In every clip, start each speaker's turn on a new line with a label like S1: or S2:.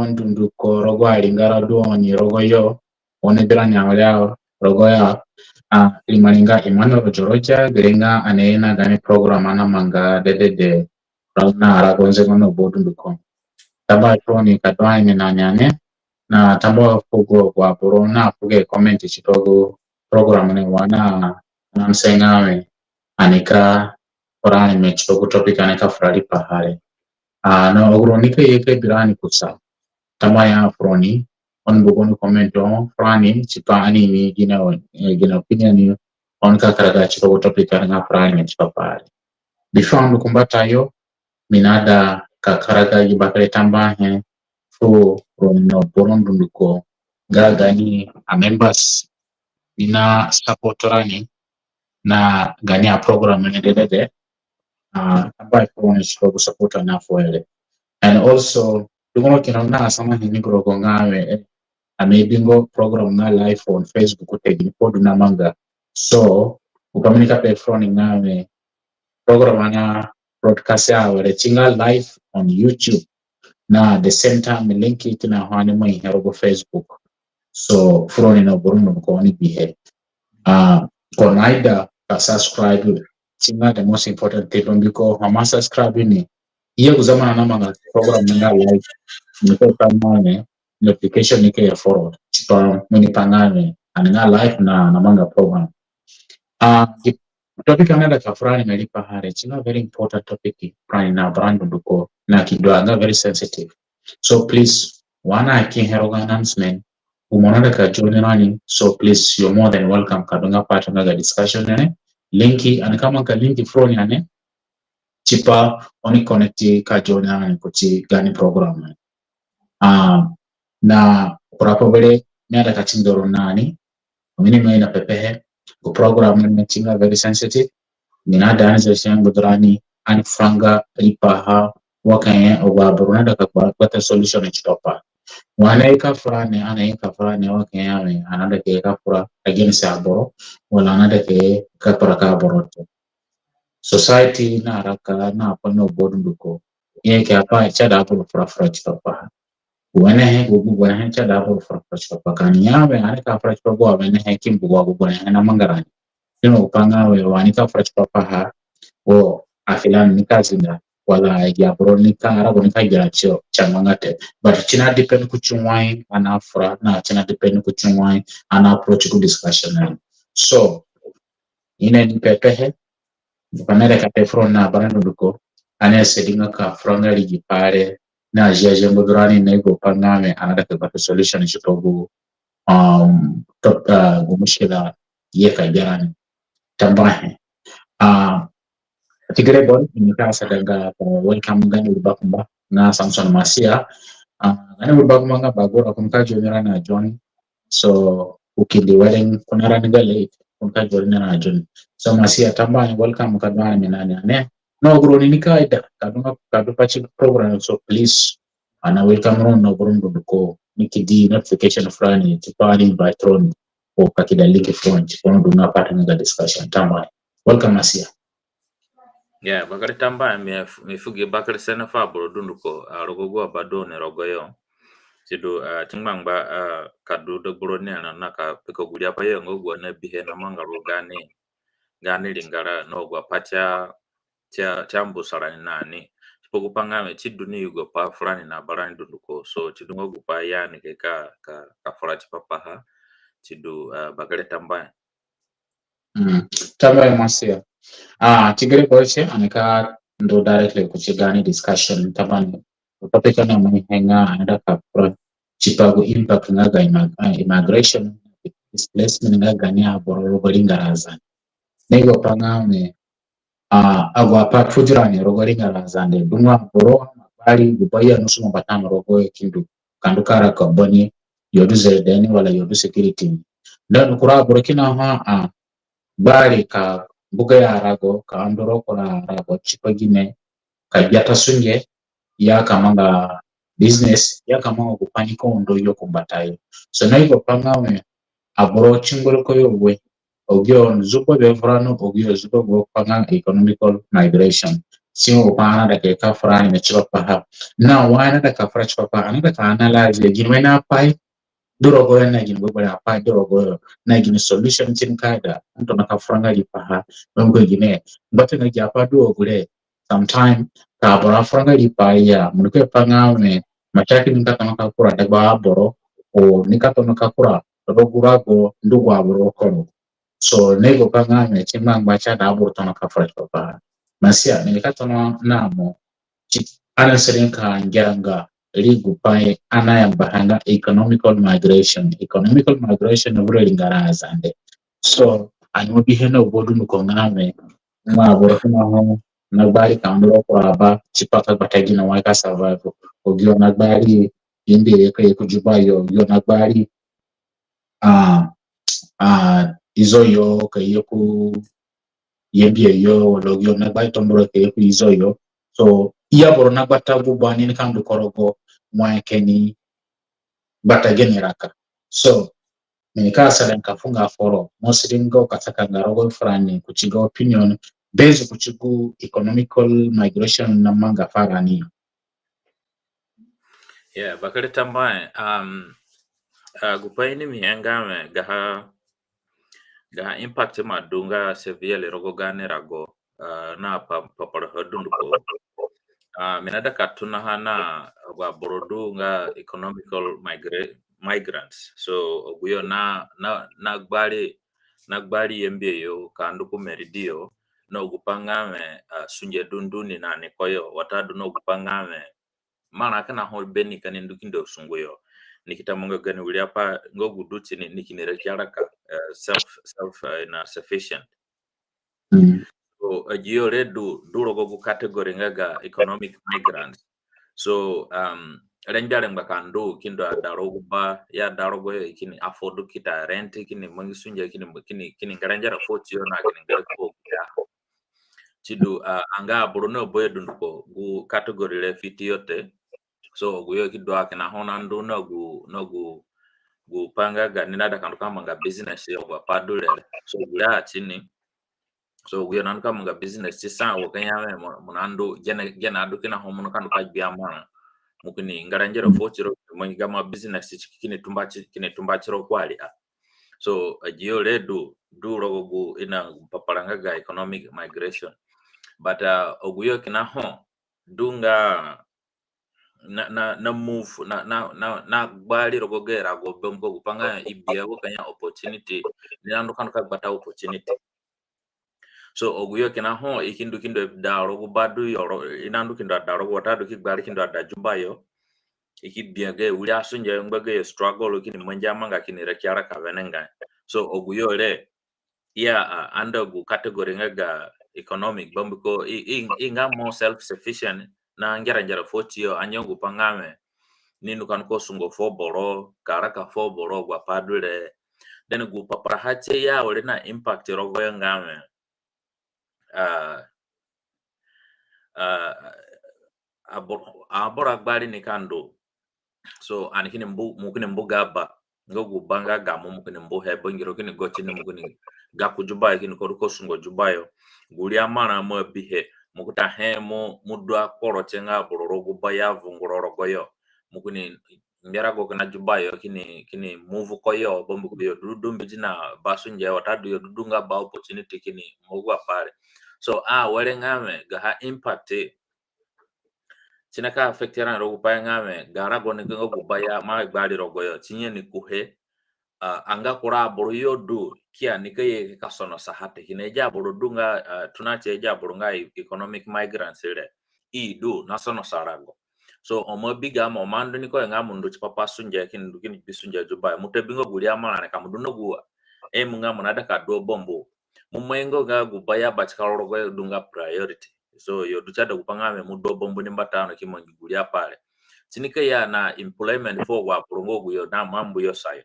S1: ndunduko rogo alingara duoni rogo yo one birani awalea rogo ya limalinga Emmanuel Jorocha gerenga aneena gani program ana manga de na aragonze ngono bodunduko tamba toni kadwa imenanyane na tamba fugo kwa borona fuge comment chitogo program ne wana namsengawe anika orani mechitogo topic anika frali pahale na ogronika yeke birani kusa tamba ya froni on bugonu commento frani chipa animi gina opinion on ka karaga chitogo topic anika frani mechitogo before nukumbata yo minada kakaraga yibakale tamba he fu no borondunduko gani a members ina supportorani na gani a program ne dedede tamba fu ne shiko supporta na fuele and also dungo kinona sama ni grogo ngawe amebingo program na live on Facebook tegi podu na manga so ukamika pe front ngawe program na broadcast ya wale chinga live on YouTube na the same time link it na hwane mo iherogo Facebook so froni na boruno ko ni bihe konaida ka subscribe chinga the most important thing because hama subscribe ni iya kuzama na manga program nga live niko kama notification nike ya forward chipa muni pangane nga live na manga program topic another kafrani melipa hare chinga very important topic prani na brand nduko na kidwanga very sensitive so please wana kiheroga announcement umonada ka join nani so please you're more than welcome kadunga part of discussion nene linki anikama ka linki froni ane chipa oni connect ka join nani kuchi gani program na probably nada ka chindoro nani mini mena pepehe ku program nene chinga very sensitive ninada anza shangu drani ani franga ripaha wakanye obaburunada ka kwa solution chitopa wanaika fulani anaika fulani wakanye anada ke ka fura against aboro wala anada ke ka para ka boroto society na araka na pano bodunduko yeke apa chada aboro fura chitopa wana he gugu wana he chada aboro fura chitopa kanyawe anaka fura chitopa wana he kimbu wa gugu na mangarani kino upanga we wanika fura chitopa ha o afilani nikazinda wala ya bronika arago nikagira chio chamangate but china depend kuchumwai anafra na china depend kuchumwai ana approach to discussion so ine ni pepehe panere ka pefro na barando duko ane sedinga ka franga ligi pare na jaje mbodurani nego pangame anada ka solution chitogu gumushila yeka jarani tambahe Tigre bon inika sadanga welcome gani ubakumba na Samson Masia gani ubakumba nga bagora kumka jonyera na John so ukindi wedding kunara niga late kumka jonyera na John so Masia tamba welcome kadwana minani ane no gro nika ida kadupa chi program so please ana welcome ron no gro nduko nikidi notification fulani tipani by tron o kakida link phone chipono dunga part nga discussion tamba welcome Masia.
S2: Yeah, bakari tamba mifugi bakari sena fa bolodunduko rogogo abadone rogoyo sidu tingmangba kadu de bolone na ka peko gulia pa yengo go na bihe na mangaro gani lingara no go pacha chambu sarani nani sipoku pangame chiduni yugo pa fulani na barani dunduko so chidungo go pa yani ke ka fulani papa ha chidu bakari tamba
S1: tamba Masia tigre koche anika ndo directly kuchigani discussion tabani utapeka na mhenga anda kapra chipago impact ngaga immigration displacement ngaga ni aboro bolingaraza nego pangame agwa pa fujirani rogoringaraza nde dumwa boro bali gubaya nusu mbatano rogo kindu kandukara kaboni yoduze deni wala yodu security ndan kura burkina ha bali ka buga yarago ka andoro kora rago chipagine ka biata sunge ya kamanga business ya kamanga kupaniko ndo yo kumbatayo so naigo pangawe aboro chingolo ko yowe ogyo zuko bevrano ogyo zuko go panga economical migration simo pana da ke kafra ni chipa pa na wana da kafra chipa pa ana da analyze le gin wena pai duro go na gin go ba pa duro go na gin solution tin kada anto na kafra nga di pa go gine but na ja pa duro go le sometime ka bora franga di pa ya mun ke pa nga me machaki nika tono kakura da ba boro o nika tono kakura do gura go ndugu aboro kono so nego pa nga me chima ngbacha da aboro tono kafra chipa pa masia nika tono na mo ana serinka ngeranga ligu pai ana yambahanga economical migration wure lingara azande so anyo biheno bodu nukongame ma borokuma ho nagbari kamlo ko aba chipaka batagi na waka survive ogyo nagbari inde yeke kujubayo yo nagbari izo yo kayoku yembie yo logyo nagbari tomboro kayoku izo yo so iya boro nagbata bubani ni kandu korogo mwakeni batageni raka so nika salen kafunga foro mosiringo kataka ngarogo frani kuchiga opinion based kuchigu economical migration na manga farani
S2: bakare tambaye gupaini mi engame gaha impact ma dunga severe rogo gane rago na papara hodundu ko minada katuna hana wa borodu nga economical migrants so oguyo na gbali yembe yo kandu ku meridio no gupangame sunje dunduni na ne koyo watadu no gupangame mana kana ho beni kanindu kindo sunguyo nikita mongo gani uliapa ngo guduti nikinere kyaraka self na sufficient so ajiyo redu duro go category ngaga economic migrants so renjare mbakando kindo darogo ba ya darogo ikini afford kita rent ikini mangi sunja kini ngaranjara foti yo na kini ngare ko ya chidu anga bruno boy dunduko gu category le fiti yote so guyo kido akina honando gu panga ga ninada kandu kama nga business yo kwa padule so gula chini so guyo nandu kama nga business chisa wakanya munando jena adu kina homono kandu kajbia mana mukini ngaranjero fochiro mangama business kine tumbachiro kwali so ajiyo ledu duro gu ina paparanga ga economic migration but oguyo kina ho dunga na move na gbali rogogera go bomgo gupanga ibia kanya opportunity ninando kanu bata opportunity so oguyo kina ho ikindu da rogo badu yoro inandu kindo da rogo tadu kigbali kindo da jumbayo ikibiage uli asunja ngage struggle kini manjama nga kini rekiara kavenenga so oguyo le ya under gu category ngaga economic bambiko inga more self sufficient na njara fotio anyongu pangame ninu kan ko sungo fo boro karaka fo boro gwa padule den gu paprahache ya ole na impact rogo ngame abora gbali ni kando so anikini mukini mbuga ba ngogu banga gamu mukini mbu hebo ngiro kini gochini mukini gaku jubayo kini koruko sungo jubayo guli amana mo bihe mukuta hemo mudwa koro chenga bororogo baya vungororo goyo mukini mbera go kana jubayo kini move koyo bombu biyo dudu mbijina basunje watadu yo dudunga ba opportunity kini mogwa pale so wale ngame gaha impact tinaka affectera rogo pa ngame gara gone go baya ma gbali rogo yo tinye ni kuhe anga kura boro yodu kia nikaye kasono sahate hineja boro dunga tunache ja boro nga economic migrants ile do nasono sarago so omo biga mo mando niko nga mundu chipapa sunja kini bisunja juba mutebingo gulia mala ne kamuduno gua munga munada ka do bombo mumengo ga gubaya bachikaro rogo dunga priority so yo duchada kupangame mudo bombo ni mbatano kimongi gulia pale tinika ya na employment for wa boro guyo na mambo yo sai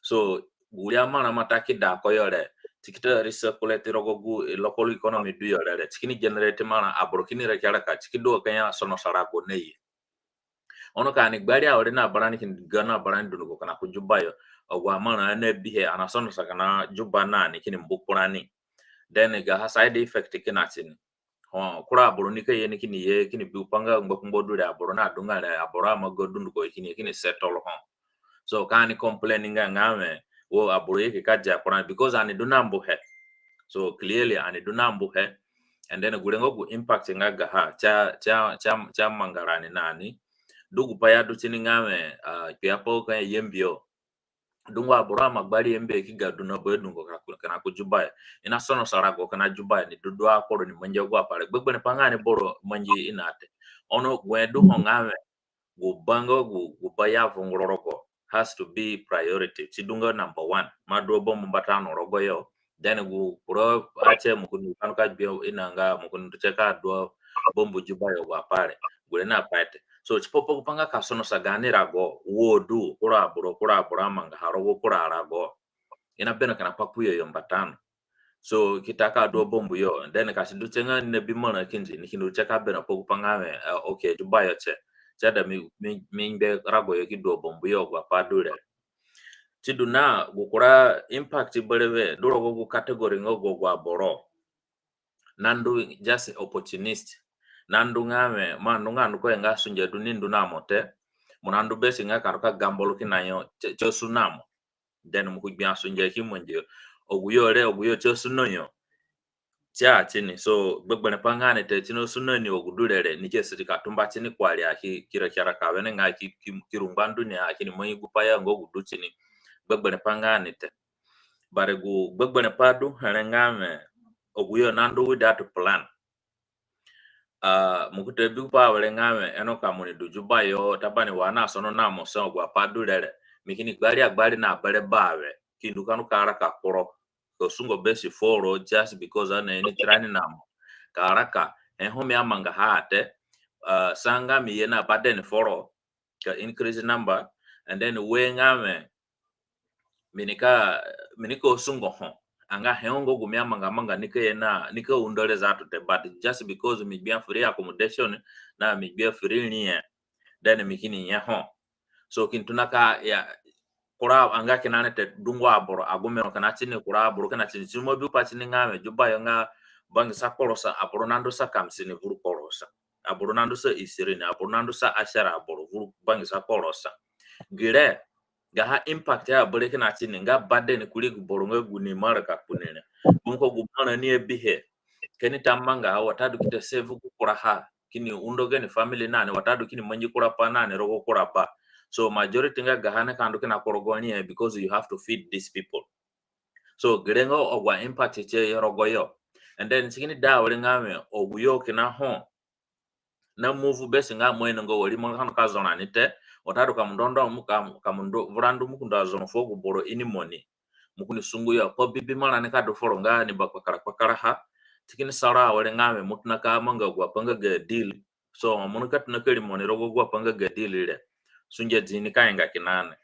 S2: so gulia mana mataki da koyole tikita recirculate rogogu local economy do yole tikini generate mana abrokini rekala ka tikido kanya sono sarako nei ono ka ni gbari awre na barani kin gana barani dunugo kana kujubayo ogwa mana na bihe ana sono sakana jubana ni kini mbukurani then ga ha side effect kinatin kura aboro ni ke kini bi upanga ngbo dure aboro na dunga le aboro amagodu nduko kini settle ho so kani complaining ngame wo aboro yake kaja kura because ani dunambu he so clearly ani dunambu he and then gurengo gu impact ngaga ha cha mangarani nani dugu paya du chini ngame piapo kan yembio dungwa aboro magbari yembe kiga duna bodungo kana kujubai ina sono sarago kana jubai ni dudu akoro ni manje gwa pare gbegbe ne pangane boro manje inate ono gwedu hongame go bango go baya vungoroko has to be priority chidunga number 1 madro bom batano rogo yo then go pro ache mukunu kanuka bio inanga mukunu cheka do bombu jubai gwa pare gure na pate so chipopo kupanga kasono sagane rago wodu kura aboro amanga harogo kura rago ina bena kana papuyo yombatano so kitaka do bombu yo then kashindu chenga ne bimona kinji nikindu cheka bena poku pangame okay dubayo che chada mi be rago yo kido bombu yo gwa padure tiduna gukura impact belewe duro go category ngo gwa boro nandu just opportunist nandu ngame mandu nganu ko nga sunja dunindu namote munandu besi nga karuka gambolo kinayo chosunamo then mukubia sunja kimonje oguyo chosunonyo cha chini so gbegbene pangane te chino sunoni ogudurere nike sirika tumba chini kwali aki kira kawene nga kirumbandu ne akini moyi gupaya ngo gudu chini gbegbene pangane te baregu gbegbene padu herengame oguyo nandu with that plan mukute bipa wale ngame eno kamuni dujuba yo tabani wana sono na moso gwa padurere mikini gbali na bale bawe kindukanu karaka koro ko sungo besi foro just because ana any trani namo karaka enhome amanga hate sanga mi yena baden foro ka increase number and then we ngame miniko sungo ho anga heongo gumia manga nika undole zatu te but just because mi bien free accommodation na mi bien free ni then mikini nya ho so kintunaka ya kura anga kinane te dungwa aboro agume kana chini kura aboro kana chini chimo bi pa chini ngame juba yanga bangi sakorosa aboro nando sa kamsini vuru korosa aboro nando sa isirini aboro nando sa ashara aboro vuru bangi sakorosa gire gaha impact ya aboro kana chini nga bade ni kuli boronga guni maraka kunene bunko gumana ni ebihe keni tamanga watadu kite save kura ha kini undoge ni family nane watadu kini manji kura pa nane rogo kura pa so majority nga gahana kandu kena korogoni because you have to feed these people so gerengo ogwa impact che rogoyo and then sikini da wale ngame oguyo kina ho na move besi nga mwene ngo wali mo kanu kazona nite watadu kamundondo kamundo vurandu mukunda zona fogu boro ini money mukuni sungu ya po bibi mala ne kadu foro nga ni bakakara ha sikini sara wale ngame mutuna ka manga gwa panga ga deal so munukat na keri money rogo gwa panga ga deal ile sunje dini kainga kinane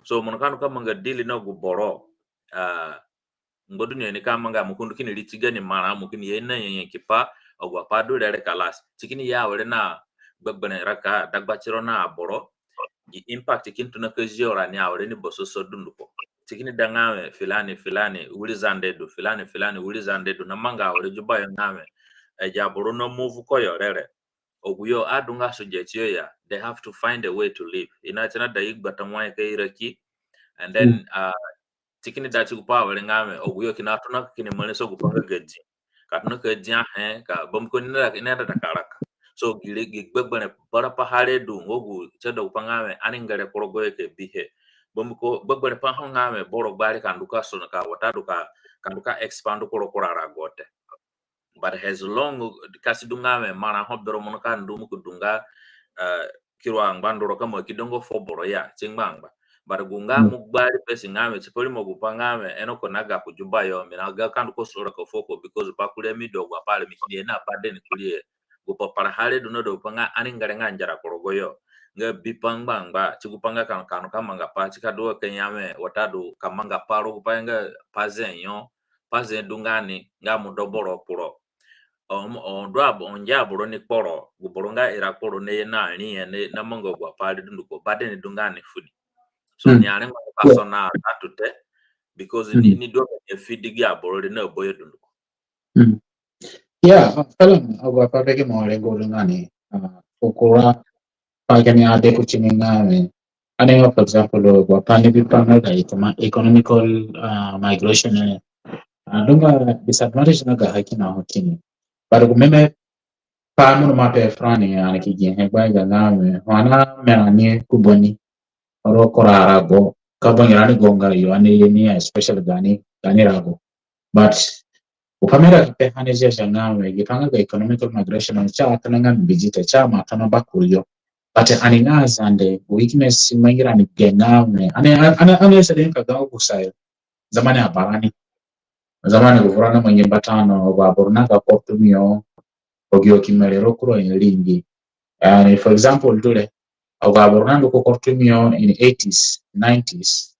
S2: so monokano kama nga dili no guboro ngodu ni kama nga mukundu kini litiga ni mara mukini yena yenye kipa ogwa padu lere kalas tikini ya wale na gbegbene raka dagbachiro na aboro gi impact kintu na kejora ni awale ni bososo dunduko tikini dangawe filani ulizandedu filani ulizandedu na manga awale jubayo ngame ejaboro no move koyo lere oguyo adunga sujetiyo ya they have to find a way to live inachana da igbatamwa ke iraki and then tikini da chikupa wale ngame oguyo kinatuna kini maneso kupanga gaji katuna gaji ka bomko ina da karaka so gigbebane para pahale du ogu chada upangame aningale korogoye ke bihe bomko gbegbane pahangame boro bari kanduka sona ka watadu kanduka expand korokora ragote but has long kasidungame mana hobdoro monoka ndumu kudunga kirwa ngbandoro kama kidongo foboro ya chingbangba but gunga mugbari pesi ngame chipoli mogupangame enoko naga kujubayo minaga kandu ko sora ko foko because bakule midogwa pale mikide na baden kulie gupa para hale duno do panga aningare nganjara korogoyo nga bipangbangba chikupanga kanu kama ngapa chikado kenyame watadu kamanga paro kupanga pazenyo pazen dungani nga mudoboro puro drab onja boro ni kporo guboronga era kporo ne na ni ne na mongo gwa pali dunduko bade ni dungani fudi so ni ane ngo kasona atute because ni do e fidigi aboro na boye dunduko
S1: Yeah, kalam agwa pake mo lengo ngani. Ukura pake ni ade kuchini ngame. Ane for example gwa pani bipanga da economical migration ne. Dunga disadvantage na ga haki na hotini. But kumeme pa munu mape frani ya kijien hegba ga ngame. Wana menani kuboni oro kora arago. Kabon yarani gonga yo ane yeni especially gani rago. But upamera kipe hanezia jangawe gipanga ga economical migration cha atananga mbijite cha matana bakuyo but aningaza ande weakness mangira ni gengawe ane seden kagawa kusayo zamani aparani zamani kuvurana mwenye batano waborna ka portumio ogio kimelero kuro inlingi for example dule waborna ko portumio in 80s 90s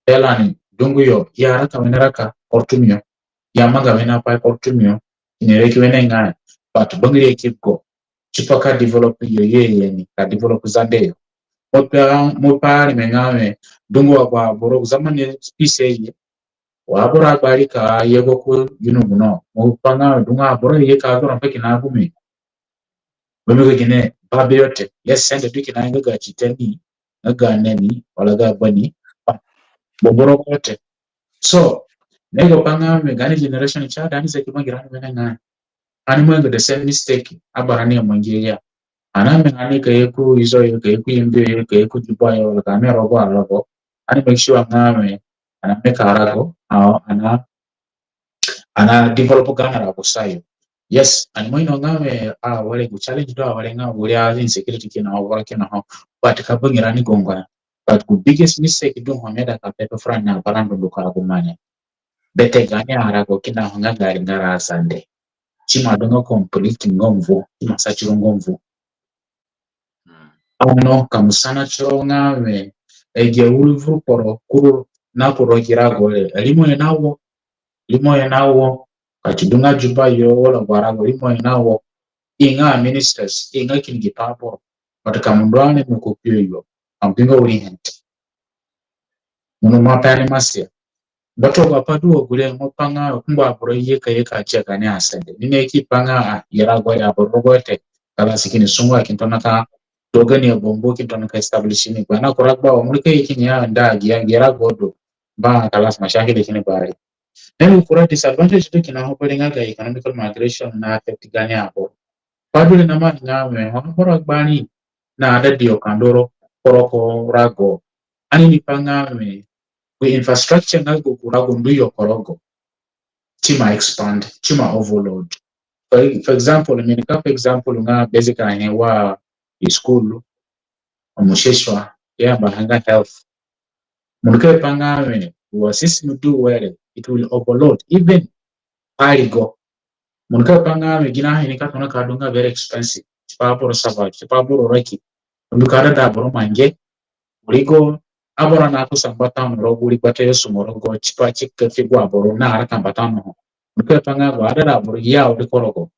S1: pelani dunguyo yara kawenaraka portumio yamaga wena pa portumio inireki wena ngaya but bangire kipko chipaka develop ye ni ka develop zandeyo mopa mengawe dungu wa boro zamani species wa bora bari ka yego ko yuno mopa nga dunga boro ye ka gora peki na gumi bamego gine babeyote yes sende duki na ngaga chiteni ngaga neni wala ga bani boboro kote so nego panga me gani generation cha dani se kimagira wena ngaya animal the same mistake abarani amangeya aname ani kayeku izo kayeku yimbe kayeku jubayo kame rogo arago ani make sure ngame ana make arago ana develop gana rago sayo yes ani mo ino ngame wale ku challenge do wale ngame wale insecurity kina wala kina ho but kabungira ni gonga but the biggest mistake do homeda ka pepe frana barando do ka gumane bete gani arago kina honga gari ngara sande chima dongo complete ngomvo chima sachiro ngomvo ano kamusana chirongave ege uri poro kuru nakuro kirago limo enawo kachidunga juba yo wala barago limo enawo inga ministers inga kingi papo watakamundwane mukupio yo ampinga uri hente munu mapani masia bato bapadu ogule ngopanga kumba apuro yeka cheka ni asende nine ekipanga yarago ya borogote kala sikini sungwa kintonaka dogani bombo kintona ka establish ni bana koragba omulike ikinya ndagi yangira godo ba kalas mashakile kini bari nemu kura disadvantage to kina hopelinga ga economical migration na affect gani hapo padule na mani ngame honoragba ni na adadio kandoro koroko rago ani nipangame we infrastructure nago kurago nduyo korogo chima expand chima overload for example example nga basically wa school omusheshwa bahanga health munuke pangame sisi do well it will overload even paligo munuke pangame gina hini katona kadunga very expensive chipaporo savage chipaporo reki ndukara daboro mange uligo abora na kusambata mrogo ulikwate yesu morogo chipa chike figwa boro na haraka mbatano munuke pangame ada daboro ya ulikorogo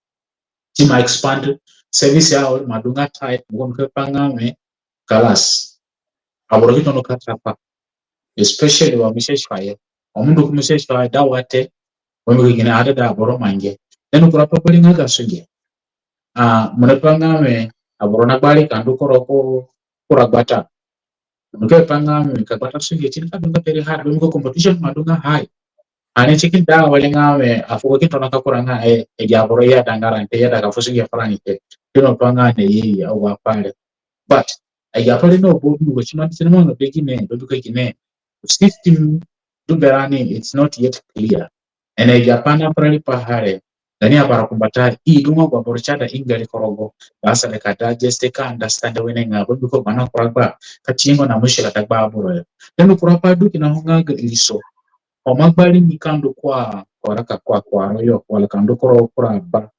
S1: chima expand service yao madunga type munuke pangame kalas aboro kitono katapa especially wa misheshwaye omundu kumisheshwaye dawate wemugina adada aboro mange then kurapa kulinga gasuge munapangame aboro nabali kandu koroko kurabata munuke pangame kabata suge chini kadunga peri hard munuko competition madunga high ane chikin da walingame afuko kitona kakuranga aboro ya dangara nte ya daga fusuge franite kino pangane yi au apale but ayapale no bodu ko chima sinema no begine doduka kine system duberani it's not yet clear ene japana prali pahare dani abara kumbata iduma kwa borchada ingali korogo basa le kata just ka understand wene ngabo biko bana kuraba kachingo na mushira tagba aburo nenu kurapa duki na honga iliso omagbali mikando kwa raka kwa royo wala kando koro kuraba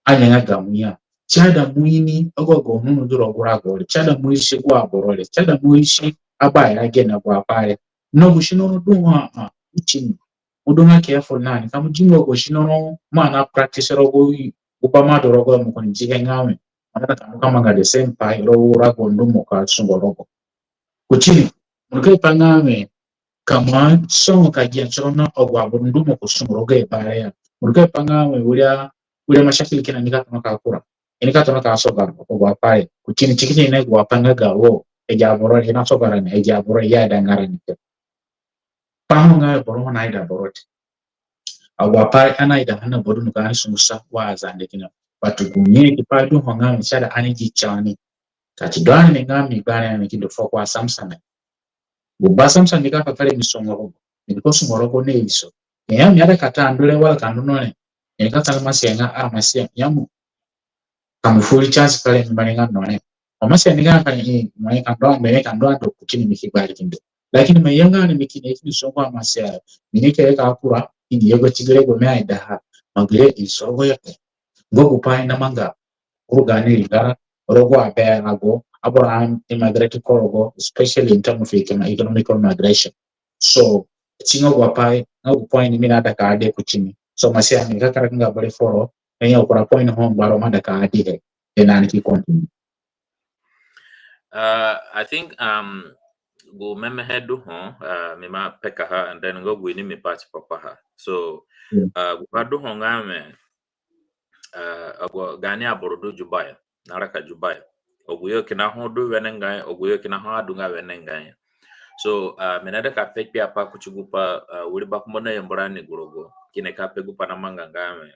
S1: anya gamuya chada muini ogogo nunu duro gurago chada muishi kwa borole chada muishi abaya agena kwa pale no bushino dunwa uchini udunga careful nani kama jingo ko shino mana practice rogo upama dorogo mo kon jige ngawe amata kama nga the same pa ro rago ndumo ka sungo rogo kuchini mukai pangame kama songo ka gia chona ogwa ndumo ko sungo rogo e bare ya mukai pangame ulia ule mashakili kina nika tonoka kura inika tonoka sogar ko gwa pare ku chini chikini ne gwa panga ga wo eja boro ina sogara ne eja boro ya da ngara ni pamu nga boro na ida borot agwa pare ana ida hana bodu nuka ani sumusa wa zande kina batu kunye ki padu honga mishada ani jichani kati dwani ne ngami bana ne kindo fokwa samsana buba samsana nika kakale misongoro niko sungoro ne iso yam yada kata andule wala kandunone nika tala masianga masia yamu kamufuli chance pale mbalenga none omasi nika kani mwe kandwa mbele kandwa ndo kukini mikibali kindo lakini mayanga ni mikini ekini songwa masia minike ka akura ini yego tigere go me daha magire isogo yake go kupai na manga urugani ligara rogo abe ago Abraham immigrate korogo especially in terms of economical migration so chingo go pai no point ni mina daka ade kuchini so masia ni kakara nga bale foro enya ukora point home baro madaka ade he enani ki continue.
S2: I think go meme hedu mema peka ha and then go gwini mi party papa ha so badu ho ngame agwa gani aborodo Jubaya naraka Jubaya oguyo kina ho do wenengai oguyo kina ho adunga wenengai so menada ka pekpi apa kuchugupa wuri bakmona yembrani gurogo kine ka pegupa na manga ngame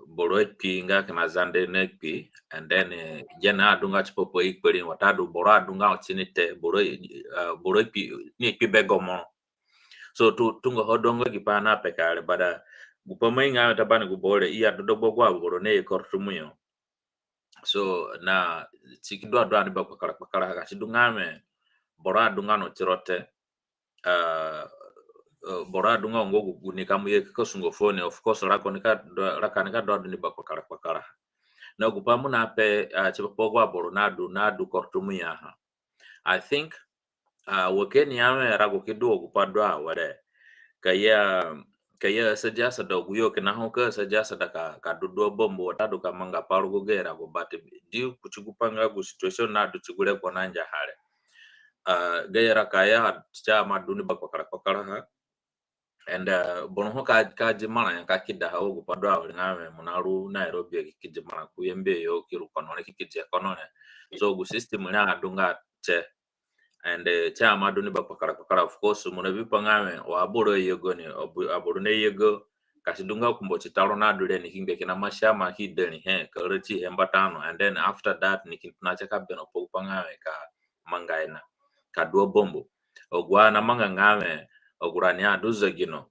S2: boro ekpi nga kana zande nekpi and then jena adunga chipopo ikperi watadu boro adunga ochinite boro ekpi ni ekpi begomo so tungo hodongo kipana pekale bada gupama inga tabani gubore iya dodobo gwa boro ne kortumuyo so na chikido adwani bakara kachidungame boro adunga no chirote boro adunga ngogu gunika muye kosungo phone of course rakanika do ni bakara na gupamu na pe chipopo gwa boro nadu kortumuya ha I think wakeni ame rago kido gupado aware kaya sejasa da guyo kina hoka sejasa da ka dudo bombo tadu ka manga parugo gera go bate di kuchugupanga gu situation na du chugure konanja hare gera kaya cha maduni bakokara ha and bono hoka ka jimana ka kida ha go pado awre ngame munaru Nairobi kijimana kuyembe yo kiru konone kikije konone so gu system na adunga che and cha maduni bakokara of course munabi pangame wa aboro yego ni aboro ne yego kasidunga kumbo chitaro na dure ni kinge kina mashama hidden he karati hembatano and then after that ni kinna chaka beno po pangame ka mangaina ka duo bombo ogwa na manga ngame ogurani aduza gino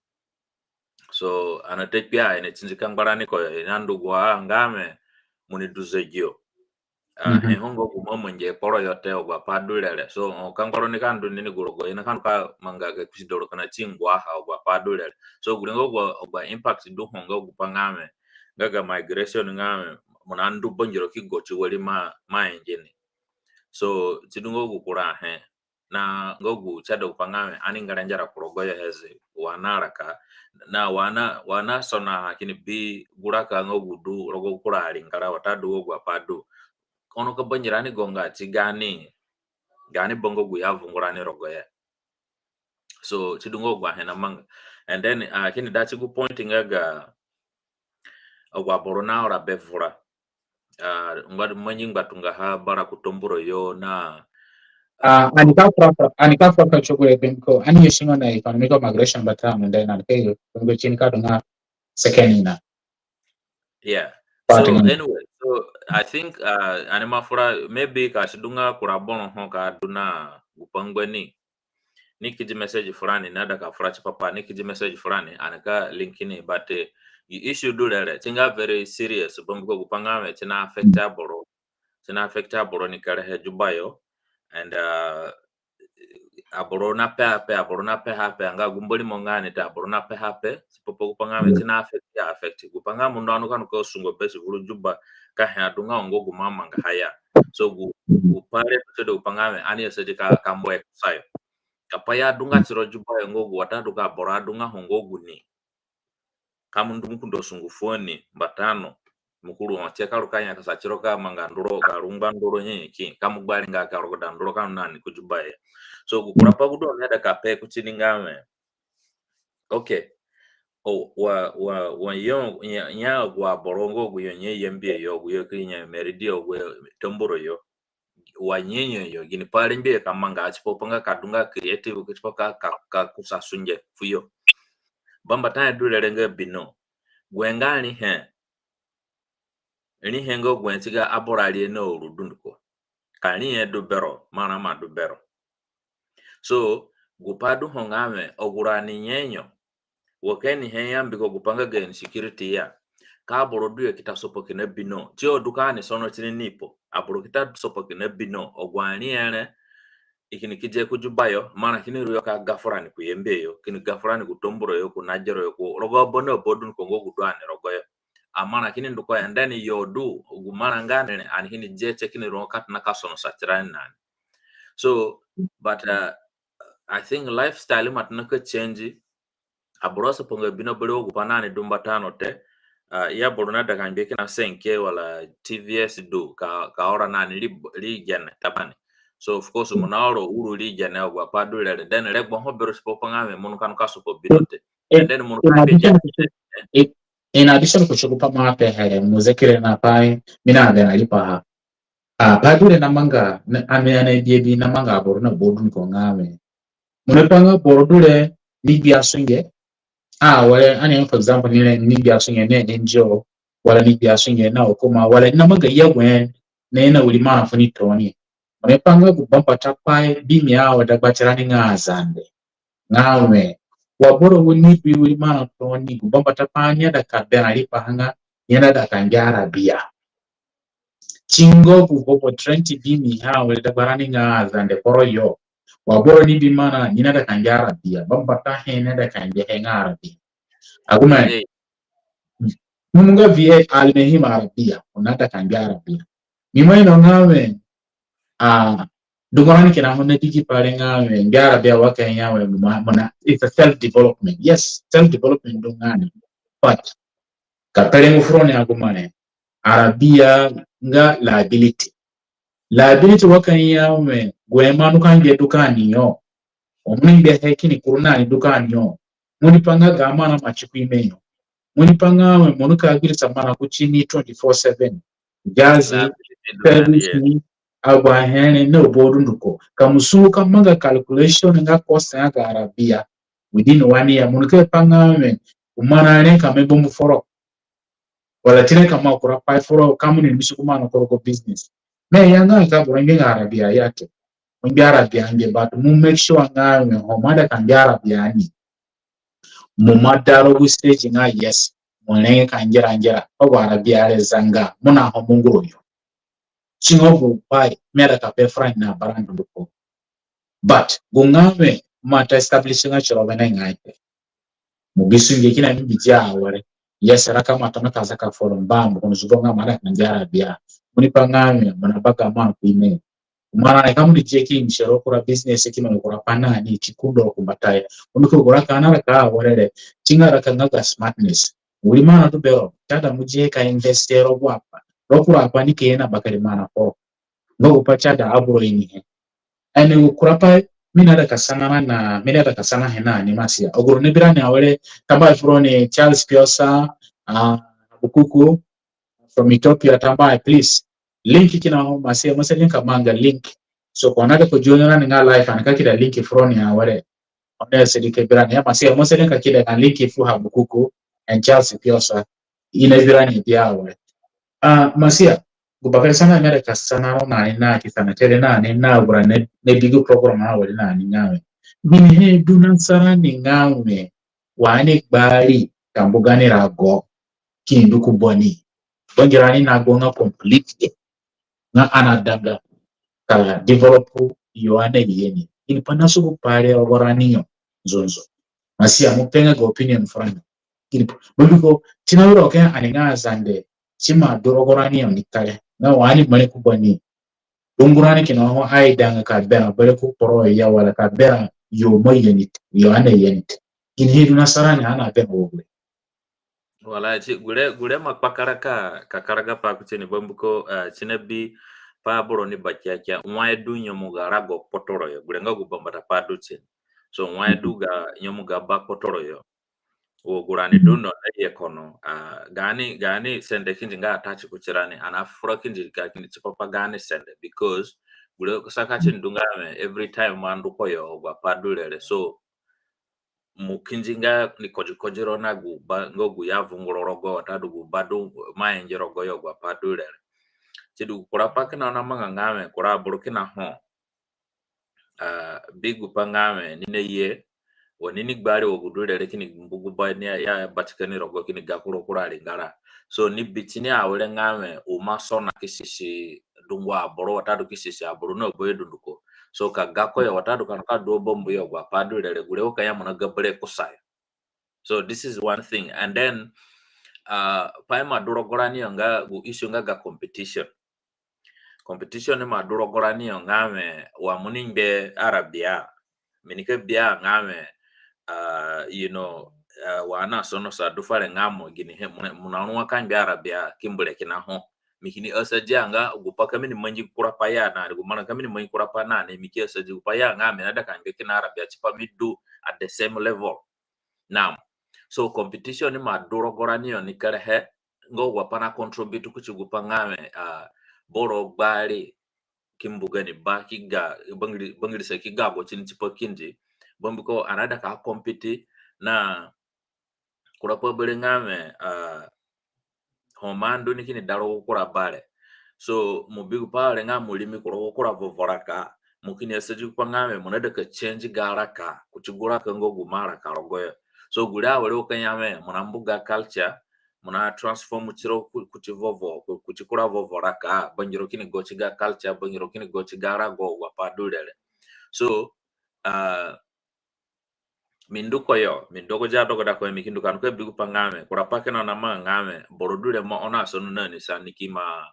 S2: so anatekpia ene chinjika ngbarani ko nandu gwa ngame muni duzegio hongo kumomo nje poro yote ogwa padulele so kangoro ni kandu nini gurogo ina kan ka manga ke kusidoro kana chingwa ha ogwa padulele so gulengo ogwa impact du hongo gupangame gaga migration ngame munandu bonjiro kigochi wali ma engine so tidungo gukura he na ngogu chado upangame ani ngaranjara kurogo ya heze wanaraka na wana sona kini bi guraka ngogu du rogo kura alingara watadu ogwa padu ono ka banjirani gonga tigani gani bongo guya vungurani rogoya so tidungo gwa hena manga and then kini dachi gu pointing aga ogwa borona ora bevura ngwad manying batunga ha bara kutomburo yo na
S1: anika kwa chukwe benko ani yeshinga na economic migration batam and then alkeyo ngo chini kadunga second ina
S2: yeah so anyway so I think anima fura maybe kashidunga kurabono ho ka duna upangweni nikiji message fulani nada ka fura papa nikiji message fulani anaka linkini but you issue do that tinga very serious bongo gupangame tina affectable ni kare he Jubayo and aborona pe hape anga gumboli mongane ta aborona pe hape sipopo gupangame tina affect gupangame ndano kanu ko sungo pesi gulu Juba ka ha dunga ngo gumama nga haya so gupare to gupangame ani yose ka kambo exercise kapaya dunga chiro Juba ngogu watatu ka bora dunga hongogu ni kamundu mkundo sungu foni mbatano mukuru oncheka rukanya kasachiro ka manganduro ka rumba nduro nyeki kamugbali nga ka rogoda nduro ka nani kujubaye so gukurapa gudo neda ka pe kuchini ngame okay wa yo nya gwa borongo gu yo nye yembe yo gu yo krinya meridio gu tomboro yo wa nyenyo yo gini pare mbe kamanga achipopanga kadunga creative kuchipoka ka kusasunje fuyo bamba tanya dule renge bino gwengani he ni hengo gwentiga aborali no rudunduko kani edo bero mana ma do bero so gupadu hongame ogurani nyenyo wakeni heyam biko gupanga gen security ya ka borodu ya kita sopo kina bino tio dukani sono chini nipo aboro kita sopo kina bino ogwani ene ikini kije kujubayo mana kini ruyo ka gafurani kuyembeyo kini gafurani kutomboro yo kunajero yo ku rogo bono bodun kongo kudwane rogo yo amana kini nduko ya ndani yodu ugumana ngane ani kini jeche kini rokat na kasono satirani nani so but I think lifestyle matnaka change abrosa ponga bino bero gupanani dumba tano te ya borona daga mbeke na senke wala TVS do ka ora nani li gen tabani so of course monaro uru li gen na gwa padu le den le gbo hobero spo panga me monu kan kaso po binote and then monu kan be
S1: in addition kuchukupa mape hele muzekire na pai mina ade alipa padure na manga ame ane biebi na manga borona bodun ko ngame munepanga bordure ni biasunge wala ani for example ni biasunge ne njo wala ni biasunge na okoma wala na manga yewen na ulimana funi toni munepanga kubamba tapai bimi awa dagbatirani ngazande ngawe waboro woni bi ulimana toni kubamba tapanya da kabena lipa hanga yana da kanjara bia chingo kugopo trenti bimi hawa dagbarani ngazande poro yo waboro ni bimana nina da kanjara bia bambata hene da kanje hengara bia aguma munga vie almehima arabia unata kanjara bia mimwe no ngawe dugorani kina hone digi pare ngawe ngara bia waka nyawe mona it's a self development yes self development dungani but kapere ngufroni agumane arabia nga liability waka nyawe gwemanu kanje dukani yo omwimbe hekini kurunani dukani yo muni panga gamana machikuimenyo muni panga we munuka agirisa mana kuchini 24/7 jazi service agwa hene no bodunduko kamusuka manga calculation nga cost ya arabia within 1 year munuka panga we umana ne kamebo muforo wala tine kama kura pai foro kamuni misukuma no koroko business me yanga ka burange arabia yake mungyara byange but mu make sure ngawe homada kangyara byani mu madaro bu stage nga yes munenge kanjera ogwara byale zanga muna ho munguroyo chingobu pai mera ka pe friend na barandu duko but gungawe mata establish nga chiro bana ngaite mu bisunge kina mbijia aware yes raka matona kaza ka forum bambo kono zubonga mara kanjara bya muni pangawe munabaga ma kuime umana kama ni cheki mshero kura business kino kura pana ni chikundo kumbataya uniko kura kana ka warere chinga kanga smartness ulimana tu bero tada muje ka investero gwapa rokura apa ni kena bakari mana ko ngo upachada aburo ini ene ukura pa mina da kasana hena ni masia ogoro ne birani awere tamba frone Charles Piosa bukuku from Ethiopia tamba please link kina masia link manga link so kwa nada kujiona nga live anakakida link frone awere ona sedike birani ya masia link kida na link fu habukuku and Charles Piosa ina birani dia awere masia gubakari sana mere kasana na kisana tere na ugura ne bigu program awere na ngawe bini dunan sara ni ngawe wane gbari kambugani rago kindu kuboni bangirani na go nga completely nga anadaga ka develop yoane yeni in panasu kupare ogoraniyo zonzo masia mupenga go opinion front buliko tinawiro ke aninga zande chima dorogoraniyo nikale nga wani mane kuboni dungurani kino aidanga ka bera bere ku poro ya wala ka bera yo moyenit yo ane yenit in hidu nasarani ana be ogwe
S2: wala ci gure makpakara ka karaga pa kuteni bambuko chinabi pa boro ni bakya mwa du nyomuga rago potoro yo gure nga gubamba ta pa duche so mwa du ga nyomuga ba potoro yo wogurani duno na kono gani sende kinji nga attach kuchirani anafura kinji kini chipapa gani sende because gure kusaka chindungame every time mandu koyo gwa padulele so mukinji nga ni kojiro na ngogu ya vungurorogo tadu gu badu maenje rogo yo gwa padulele chidu kurapa kina na manga ngame kura burkina ho bigu pangame nine ye wonini gbari ogudulele kini mbugu ba ni ya batikani rogo kini gakuro kurali ngara so ni bitini awele ngame umasona kisisi dungwa aboro watadu kisisi aboro no boye dunduko so ka gako ya watadu kanaka do bombo yo gwa padulele gure okaya mona gabere kusaya so this is one thing and then paima durogorani nga issue nga ga competition ni madurogorani ngame wa muningbe arabia minike bia ngame wana sono sa dufare ngamo gini he munanwa kan bi arabia kimbule kinaho mikini asaja nga gupaka mini manji kurapaya na gumana kamini manji kurapana ne miki asaja gupaya ngame nada kan be kina arabia chipa midu at the same level now so competition ni madurogorani ni kare ngo wapana contribute kuchigupa ngame boro bari kimbugani ba kiga bangiri sa kiga go chin chipa kinji bombiko anada ka compete na kurapa bere ngame homando nikini daro kura bale so mubigu pale ngamulimi kura vovoraka mukini asaji ngame monada ka change garaka kuchigura ka ngo gumara ka rogoyo so gura wale okanyame monambuga culture mona transform chiro kuchivovo kuchikura vovoraka bangiro kini gochiga culture bangiro kini gochigara go wapadulele so mindoko jado goda ko mikindu kan ko bigu pangame kurapa kana na mangame borodule mo ona sonu nani sa nikima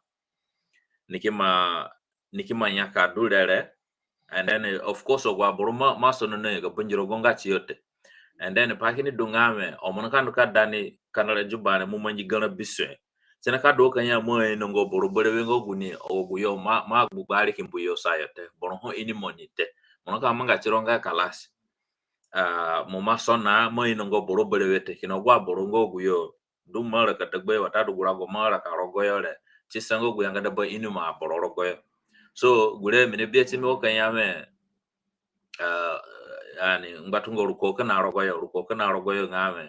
S2: nyaka dulele and then of course ogwa boroma masono ne ga banjiro gonga chiyote and then pakini dungame omona kandu kadani kanale jubane mu manji gana biswe sena kadu kanya mo eno ngo borobore wengo guni oguyo ma gbari kimbuyo sayate bono ini monite mona ka manga chironga kalasi moma sona mo ino ngo borobore wete kino gwa borongo guyo dumara ka dagbe watadu gurago mara ka rogoyo le chisango guyanga dabo inu ma bororogoyo so gure mine bieti mo kanyame yani ngatungo rukoka na rogoyo ngame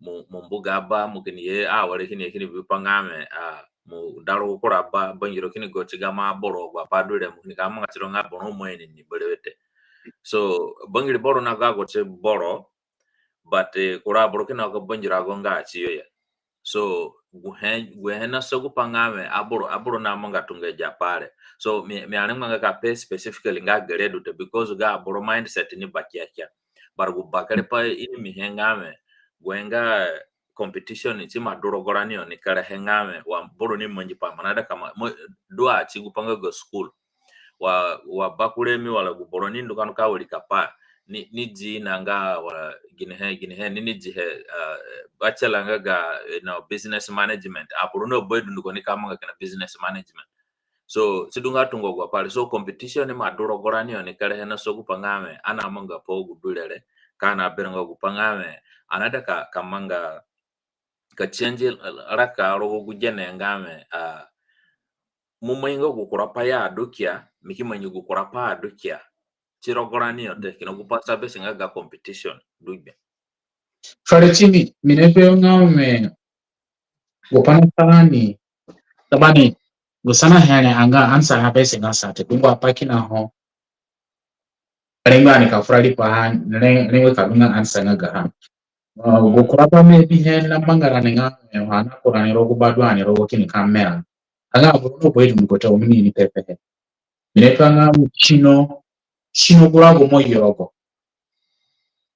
S2: mumbuga ba mukini ye wale kini bipangame mu daro kura ba bangiro kini gochiga ma boro gwa padure mukini kama ngatiro ngabono moeni ni bolewete so bangiri boro na gago che boro but kura boro kina go bangira go ngachi yo so guhena sogu pangame aboro na manga tunga japare so me ane manga ka pe specifically nga geredu te because ga boro mindset ni bakiakia bargu bakare pa ini mihengame gwenga competition ni chima dorogorani ni kare hengame wa boro ni manji pa manada kama doa chigupanga go school wa bakuremi wala guboro ni ndukanu ka wali kapa ni ji nanga wala gine ni ji bachelor nga business management aburo no boy nduko ni kama kana business management so sidunga tungo gwa pale so competition ni madorogorani ni kare hena so gupangame ana manga po gudulele kana berenga gupangame anada ka manga ka change raka rogo gujene ngame mumaingo gukurapa ya adukia mikimanyi gukurapa adukia chirogorani yote kinogupasa bese ngaga competition dugbe
S1: Faretimi minepe ngame gupana tani tabani gusana hane anga ansa ha bese ngasa te kungwa pakina ho renga ni ka frali pa renga ka bunga ansa ngaga ha gukurapa me bihe na mangara nga hana kurani rogo badwani rogo kini kamera anga buru boy mukota omini ni pepe minepe ngame chino gurago moyo rogo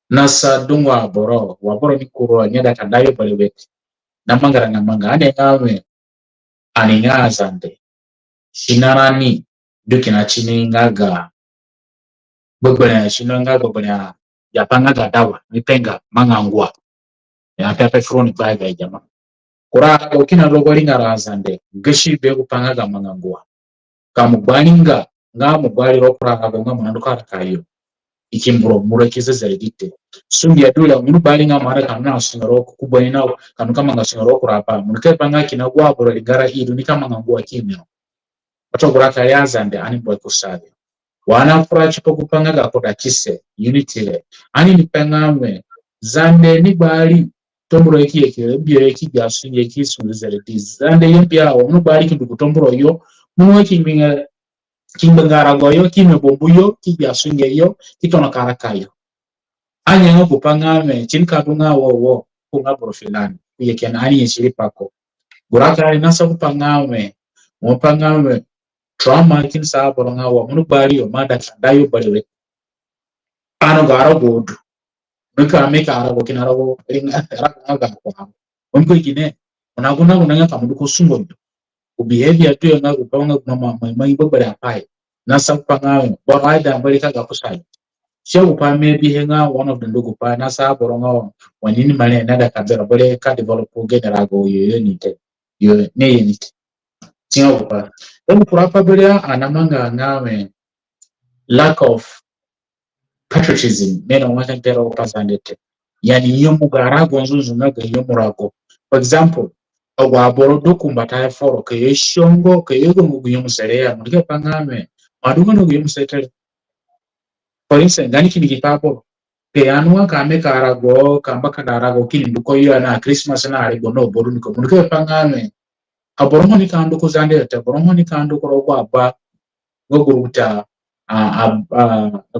S1: nasa dungwa boro ni kuro nyada kadayo balibeti namangara ane ngame aningazande sinarani dukina chini ngaga bobona shinanga bobona yapanga gadawa nipenga mangangwa ya pepe front bag ya jama kura okina logori ngarazande gashi be kupanga ga mangangwa kamugbaninga ngamugwali rokura agonga munanduka kayo ikimbro murekize zaidite sumbi ya dula munu bali nga mara kana singaro kubwa inao kanu kama nga singaro kurapa munike panga kina gwa boro ligara idu ni kama nga gwa kimyo ato buraka yazande ani boy kusave wana furachi po kupanga ga koda kise unity le ani nipengamwe zande ni bali tomburo ekiyekere byo ekigyasu yekisubiza zande yempya munu bali kindu kutomburo yo munu kiminga kimbangara goyo kimebombuyo kigyasu ngeyo kitona karakayo anya ngo kupanga me chinka dunga wo kunga profilani yeke na ani yeshiri pako buraka ali nasa kupanga me mopanga me trauma kin sa boronga wo munu bari yo mada dayo bari ano garo godu nuka meka arabo kinarabo ringa raka kwa onko igine unaguna unanga kamuduko sungo behavior tu nga kupanga mama mai babare apai nasa kupanga me boraida bari kaga kusai sio upame bihenga one of the ndugu pa nasa boronga wanini male nada kabera bole ka develop generago yo nite yo ne yinite sio upa emu kurapa bele anamanga ngawe lack of patriotism mena wata ntera upazandete yani yo mugarago nzuzu naga yo murago for example ogwa boro dokumbata foro ke yeshongo ke yego nguyo muserea ndike pangame maduka no guyo musetere for instance gani kini kitapo ke anwa kame karago kamba kadarago kini nduko yo na Christmas na arigo no boru niko ndike pangame aboromo ni kandu kuzande te boromo ni kandu ko aba goguruta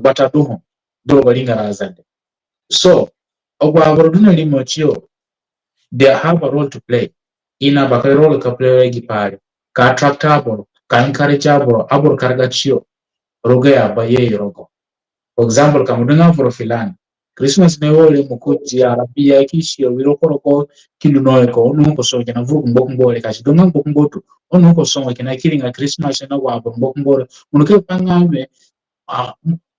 S1: bata duho do balinga razande so ogwa boroduna limochio they have a role to play ina bakay role ka play gipare ka attractable ka encourageable abor kargachio roge abaye rogo for example kamudunga profilani Christmas ne wole mukuji arabia kishio wirokoroko kilunoe ko onu ko so jana vugu mbokumbole kashi donga mbokumbotu onu ko so kina kilinga Christmas na wa mbokumbole munuke pangame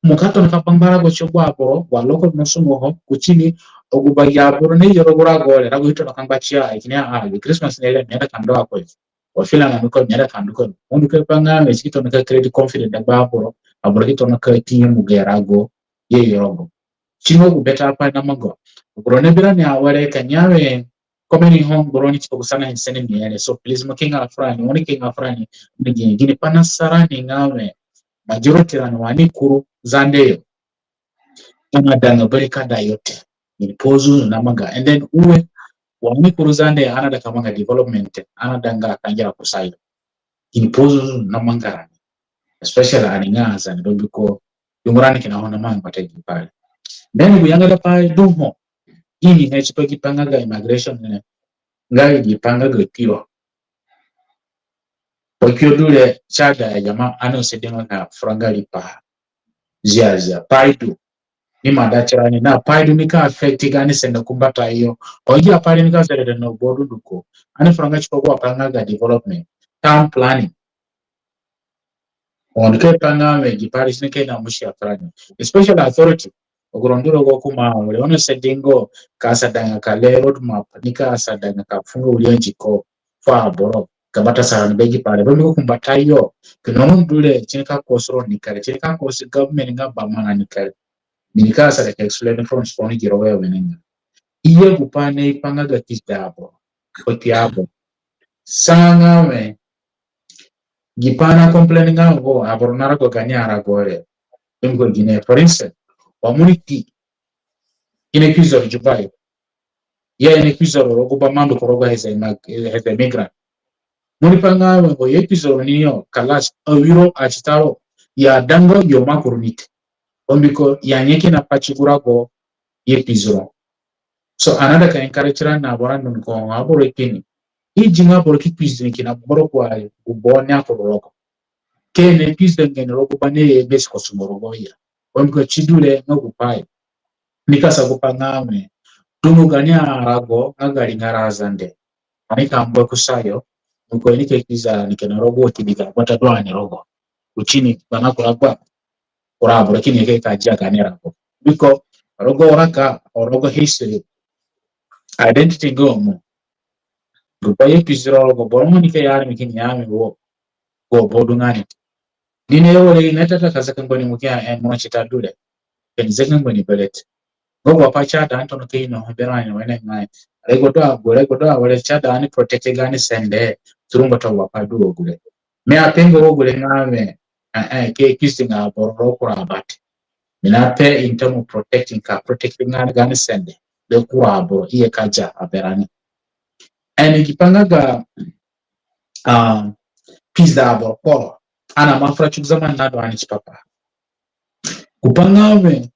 S1: mukato nakapambara go chobwa aporo waloko nosumo kuchini ogubaya aporo ne yorogura gole rago hito nakambachia ikinya Christmas ne nenda kando ako wafila na nuko nenda kando ko munuke pangame chito naka create confident aba aporo aboro hito naka tinyo mugerago ye yorogo chino kubeta apa na mago brone bira ni aware kanyawe komeni home broni chiko sana insene miele so please makinga afrani woni kinga afrani ngini pana sarani ngawe majority rano wanikuru zandeyo anadanga bereka dayote nipozu namaga and then uwe wanikuru zande anada kamanga development anadanga kanjira kusayo nipozu namanga especially aningaza ndobiko yumurani kinaona manga pateki pale then kuyangala pale dumo ini hechipa kipanga immigration ngai gipanga gakio okyo dule chada ya jamaa ano sedema na frangali pa ziazia paidu ni madachirani na paidu nika affect gani senda kumbata hiyo ogia pale nika zere no bodu duko ani franga chiko kwa panga development town planning onke panga me gipari sinike na mushi afrani especially authority ogoronduro go kuma wale ono sedingo kasa danga kale road map nika asadanga kafunga ulianjiko fa boro kabata sarani begi pale bado kumbata hiyo kinono dule chinika kosoro nikale chinika kosi government nga bamana nikale minikasa ka explain from sponi girowe wenenga iye kupane ipanga gatidabo otiabo sanga me gipana complain ngo abornara ko kanyara gore ngo gine for instance wamuniti ine kizo jubai ya ine kizo rogo bamando koroga heza migrant munipanga ngo yekizo niyo kalas awiro achitaro ya dango yo makurunite ombiko yanyeke na pachigurago yepizro so another ka encourage na borando ko aboro ikini ijinga boro kipizini kina boro kwa ubone akoroko kene pizde ngene rogo bane base ko sumorogo ya ombiko chidule ngokupai nikasa kupangame tumugania rago ngari ngarazande anika mbo kusayo ngo nike kiza nikena rogo tibiga batadwane rogo uchini banakuragwa kurabo lakini yake kajia kanera ko biko rogo raka rogo history identity gomo rupaye pizro go bormo nike yar mikini yame go bodungani dine yole inatata kaza kangoni mukia mo chitadule penizenge ngweni belet gogo pa chada anto no kino bera ni wene ngai regodo wale chada ani protect gani sende turungo to wapa duo gule me apengo gule ngame ke kisinga bororo kura bat mina pe in terms of protecting gani sende de kura bo iye kaja aberani and ikipangaga pizza abo polo ana mafra chukzama nado ani chipapa kupangame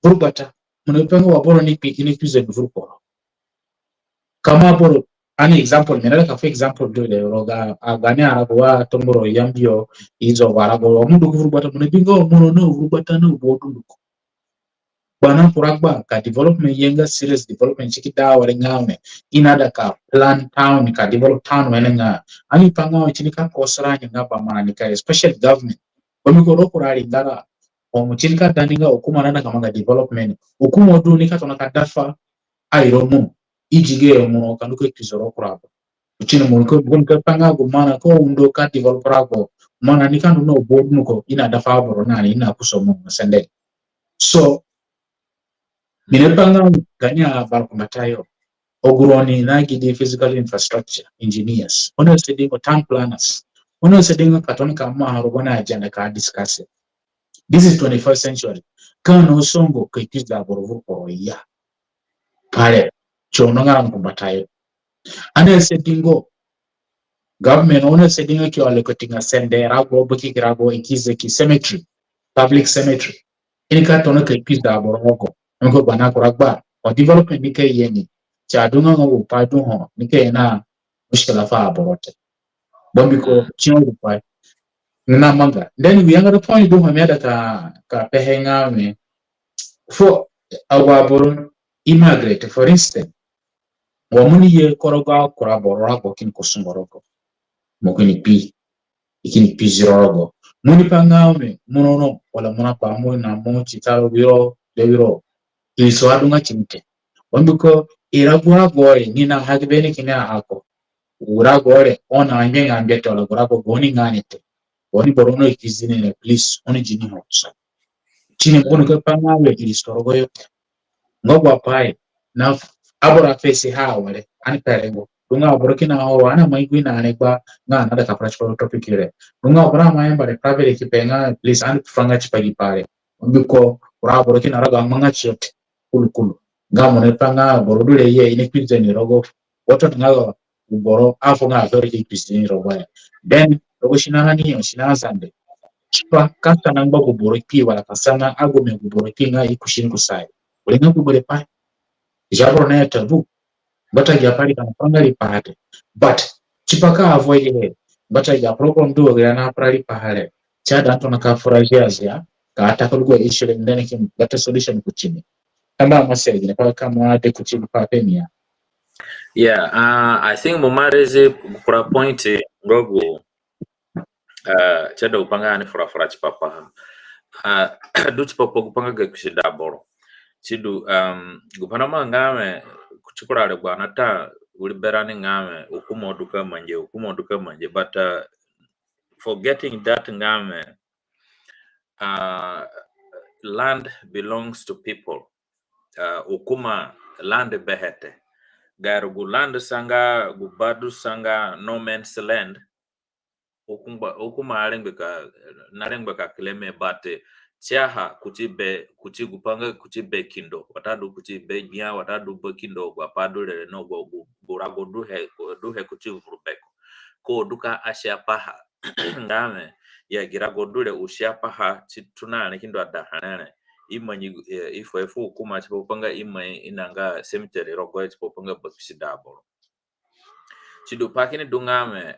S1: burubata munipanga waboro ni pizza buru kama boro ani example menala ka example do le roga agani aragwa tomboro yambio izo warago mundu burubata munipinga muno no burubata no bodu bana kuragba ka development yenga serious development chikita warengame inada ka plan town ka develop town wenenga ani panga chinika kosranya ngaba manika especially government wamikoro kurali ngara omuchilika daninga okuma nana kamanga development okuma odu nika tona kadafa airomo ijige omo kanuko kizoro kurabo uchine mulko bunka panga gumana ko undo ka develop rago mana nika no board nuko ina dafa boro nani ina kusomo sende so minepanga ganya barkumatayo oguroni nagidi physical infrastructure engineers ono studying town planners ono studying katoni kama harubona agenda ka discuss this is 21st century kana osongo kaikiza borovo ya pale chononga mkumbatayo ane studying government ono studying ki alokotinga sende rago boki rago ikize ki cemetery public cemetery inika tono kaikiza borovo ngo bana kuragba o development nike yeni cha dunga ngo padu ho nike na mushkila fa borote bombiko chingo pa na manga then we are the point do ha meda ka pehenga me for our boron immigrate for instance wa muni ye koroga korabora ko kin kusungoroko mokini pi ikini pi zirorogo muni panga me munono wala muna pa mo na mo chitaro biro de biro iso adunga chimte bombiko iragura gore nina hagbeni kina ako ura gore ona anyenga ambeto la gura go goni nganete woni borono ikizine ne please oni jini hosa chini mkono kwa pangawe ilistorogo yote ngogwa pai na abora face hawale ani perengo dunga aborokina ho ana maigwina anegba nga nada ka practical topic ile dunga abora mayamba de private kipenga please ani franga chipagi pare mbiko ura aborokina raga manga chiyote kulu ngamo ne panga borodule ye ine kwinze ni rogo woto ngago boro afo nga authority kwinze rogo then rogo shinana ni shinazande chipa kata nangba kuboroki wala kasana agome kuboroki nga ikushini kusai ulenga kubore pa jabro na tabu bata ya pari kana pangari pahate but chipaka avoid he bata ya program do na pari pahale chada anto na kafurajia zia ka atakalugwa issue ndani kim bata solution kuchini kama message ne kwa kama ade kuchini pa pemia
S2: I think mumareze kura point ngogo chada upanga ani fura chipapa du chipapa kupanga ga kushida boro chidu gupana mangame kuchikurale bwana ta uliberani ngame ukumoduka manje but forgetting that ngame land belongs to people ukuma land behete garugu land sanga gubadu sanga no man's land ukuma alengbe ka kleme bate chiaha kuchigupanga kindo watadu kuchibe bia watadu bekindo kwa padule no go burago duhe kuchivurubeko ko duka asha paha ngame ya girago dule usha paha chituna nekindo adahanene imanyi ifo ukuma chipopanga imai inanga cemetery rogo chipopanga bakisidabo chidu pakini dungame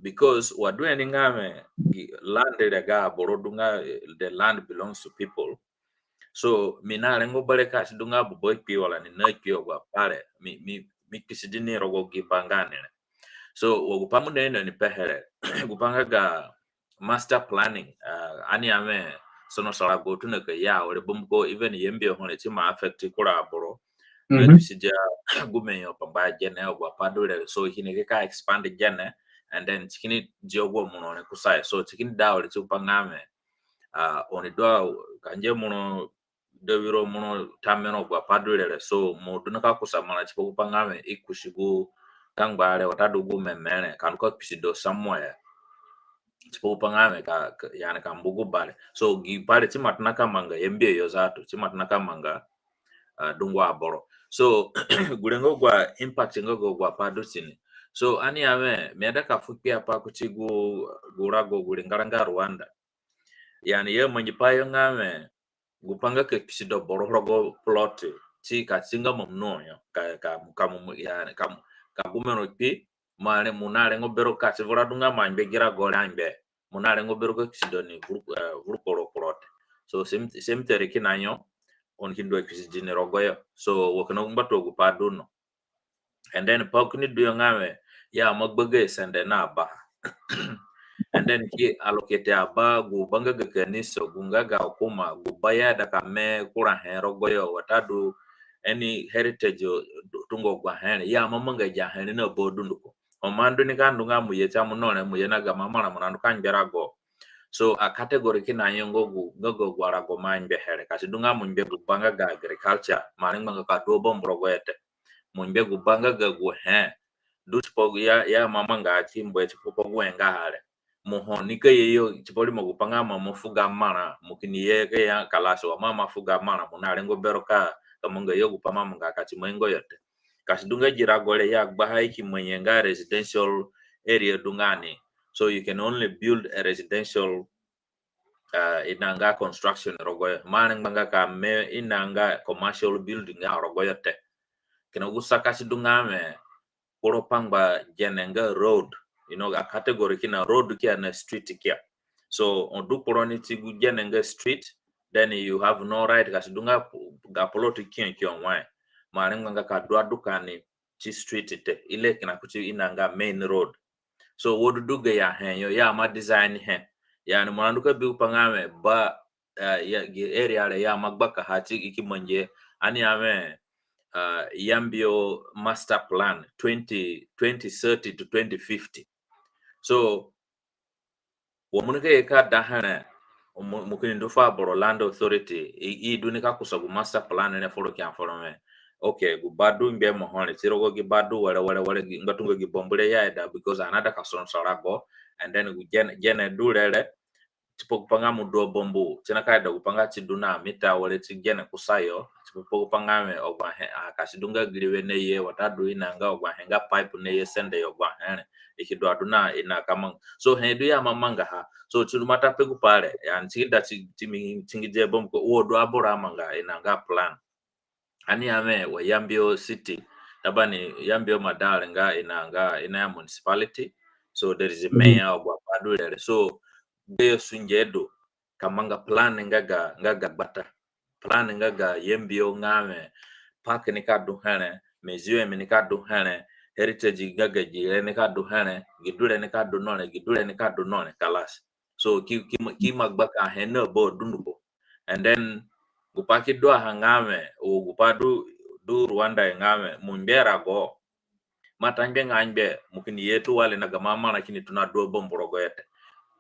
S2: because wadwe ngame land lega borodunga the land belongs to people so mina lengo baleka chidunga boy pi wala ni naki ogwa pare mi kisidini rogo gibangane so wogupamu nene ni pehere gupanga ga master planning ani ame sono sala go tunaka ya wale bumko even yembe hone tima affect kura boro sija gumenyo pamba jene ogwa padule so hine ka expand jene and then tikini jogo muno ne kusai so tikini dawo le tupangame oni do kanje muno de wiro mono tameno gwa padulere so mo dunaka kusamana chipo pangame ikushigu kangbare watadu gu memene kan ko pisido somewhere chipo pangame yani kan bugu bale so gi pare chimatna manga yembe yo zato chimatna manga dungwa aboro so gulengo gwa impact ngo gwa padusini so ani ame miada ka fupi apa kuchigu gurago gulingaranga Rwanda yani ye manyipayo ngame gupanga ke pisido bororogo plot chi ka singa momno yo yani ka gumeno pi mane munale ngobero ka sivora dunga manje gira golambe munale ngobero ko pisido ni grupo plot so sem tere kinanyo on hindo pisido rogo yo so wokono mbato gupaduno and then pakuni duyo ngame ya magbege sende na ba and then ki allocate aba gu banga ga kaniso gunga ga kuma gu baya da kame kura hero goyo watadu any heritage tungo gwa hen ya mamanga ja hen na bodundu ko o mandu ni kandu nga mu yeta mu none mu yena ga mamara mu nandu kan go so a category kina yongo gu gogo gwara go manje here kasi dunga mu mbe gu banga ga agriculture mani manga ka do bombro goyete mu mbe gu banga ga gu hen dutpo ya mamanga chimbo chipopo gwenga hale moho nika yeyo chipoli magupanga mafuga mana mukini yeke ya kalaso mama fuga mana munale ngo beroka kamunga yo gupama mga kati mwengo yote kasidunga jira gole ya bahai ki mwenyenga residential area dungani so you can only build a residential inanga construction rogoyo maneng manga ka me inanga commercial building ya rogoyo te kena gusa kasidunga me poropangba jenenga road a category kina road kia na street kia so on do poroni tigu jenenga street then you have no right kasidunga ga poloti kien kion wai marenga ka dua dukani chi street te ile kina kuti inanga main road so wodu duga ya henyo ya ma design hen yani mwanduka bi upangame ba ya area ya magbaka hati ikimanje ani ame Yambio master plan 2030 to 2050 so womunike ka dahana mukini ndufa boro land authority i dunika kusagu master plan ne foro kyan foro me okay gu badu mbe mo hone tirogo gi badu wala ngatungo gi bombule ya da because another kason sarago and then gu jene dulele tipo kupanga mudo bombu tena kaida kupanga chiduna mita wale tigene kusayo tipo kupanga me ogwa akasidunga gliwe neye watadu inanga ogwa henga pipe neye sende ogwa hene ikidwa duna ina kama so hedu ya mamanga ha so tulumata pegu pale yani chida tingije bombu ko wodo abora manga inanga plan ani ame wa Yambio city tabani Yambio madale nga ina municipality so there is a mayor ogwa padule so be sunjedo kamanga plan ngaga bata plan ngaga Yambio ngame park ni ka duhane museum ni ka duhane heritage ngaga jile ni ka duhane gidule ni ka dunone kalas so ki magbaka hena bo dunduko and then gupaki do hangame o gupadu do Rwanda ngame mumbera go matange ngambe mukini yetu wale na gamama na kini tunado bomborogo yete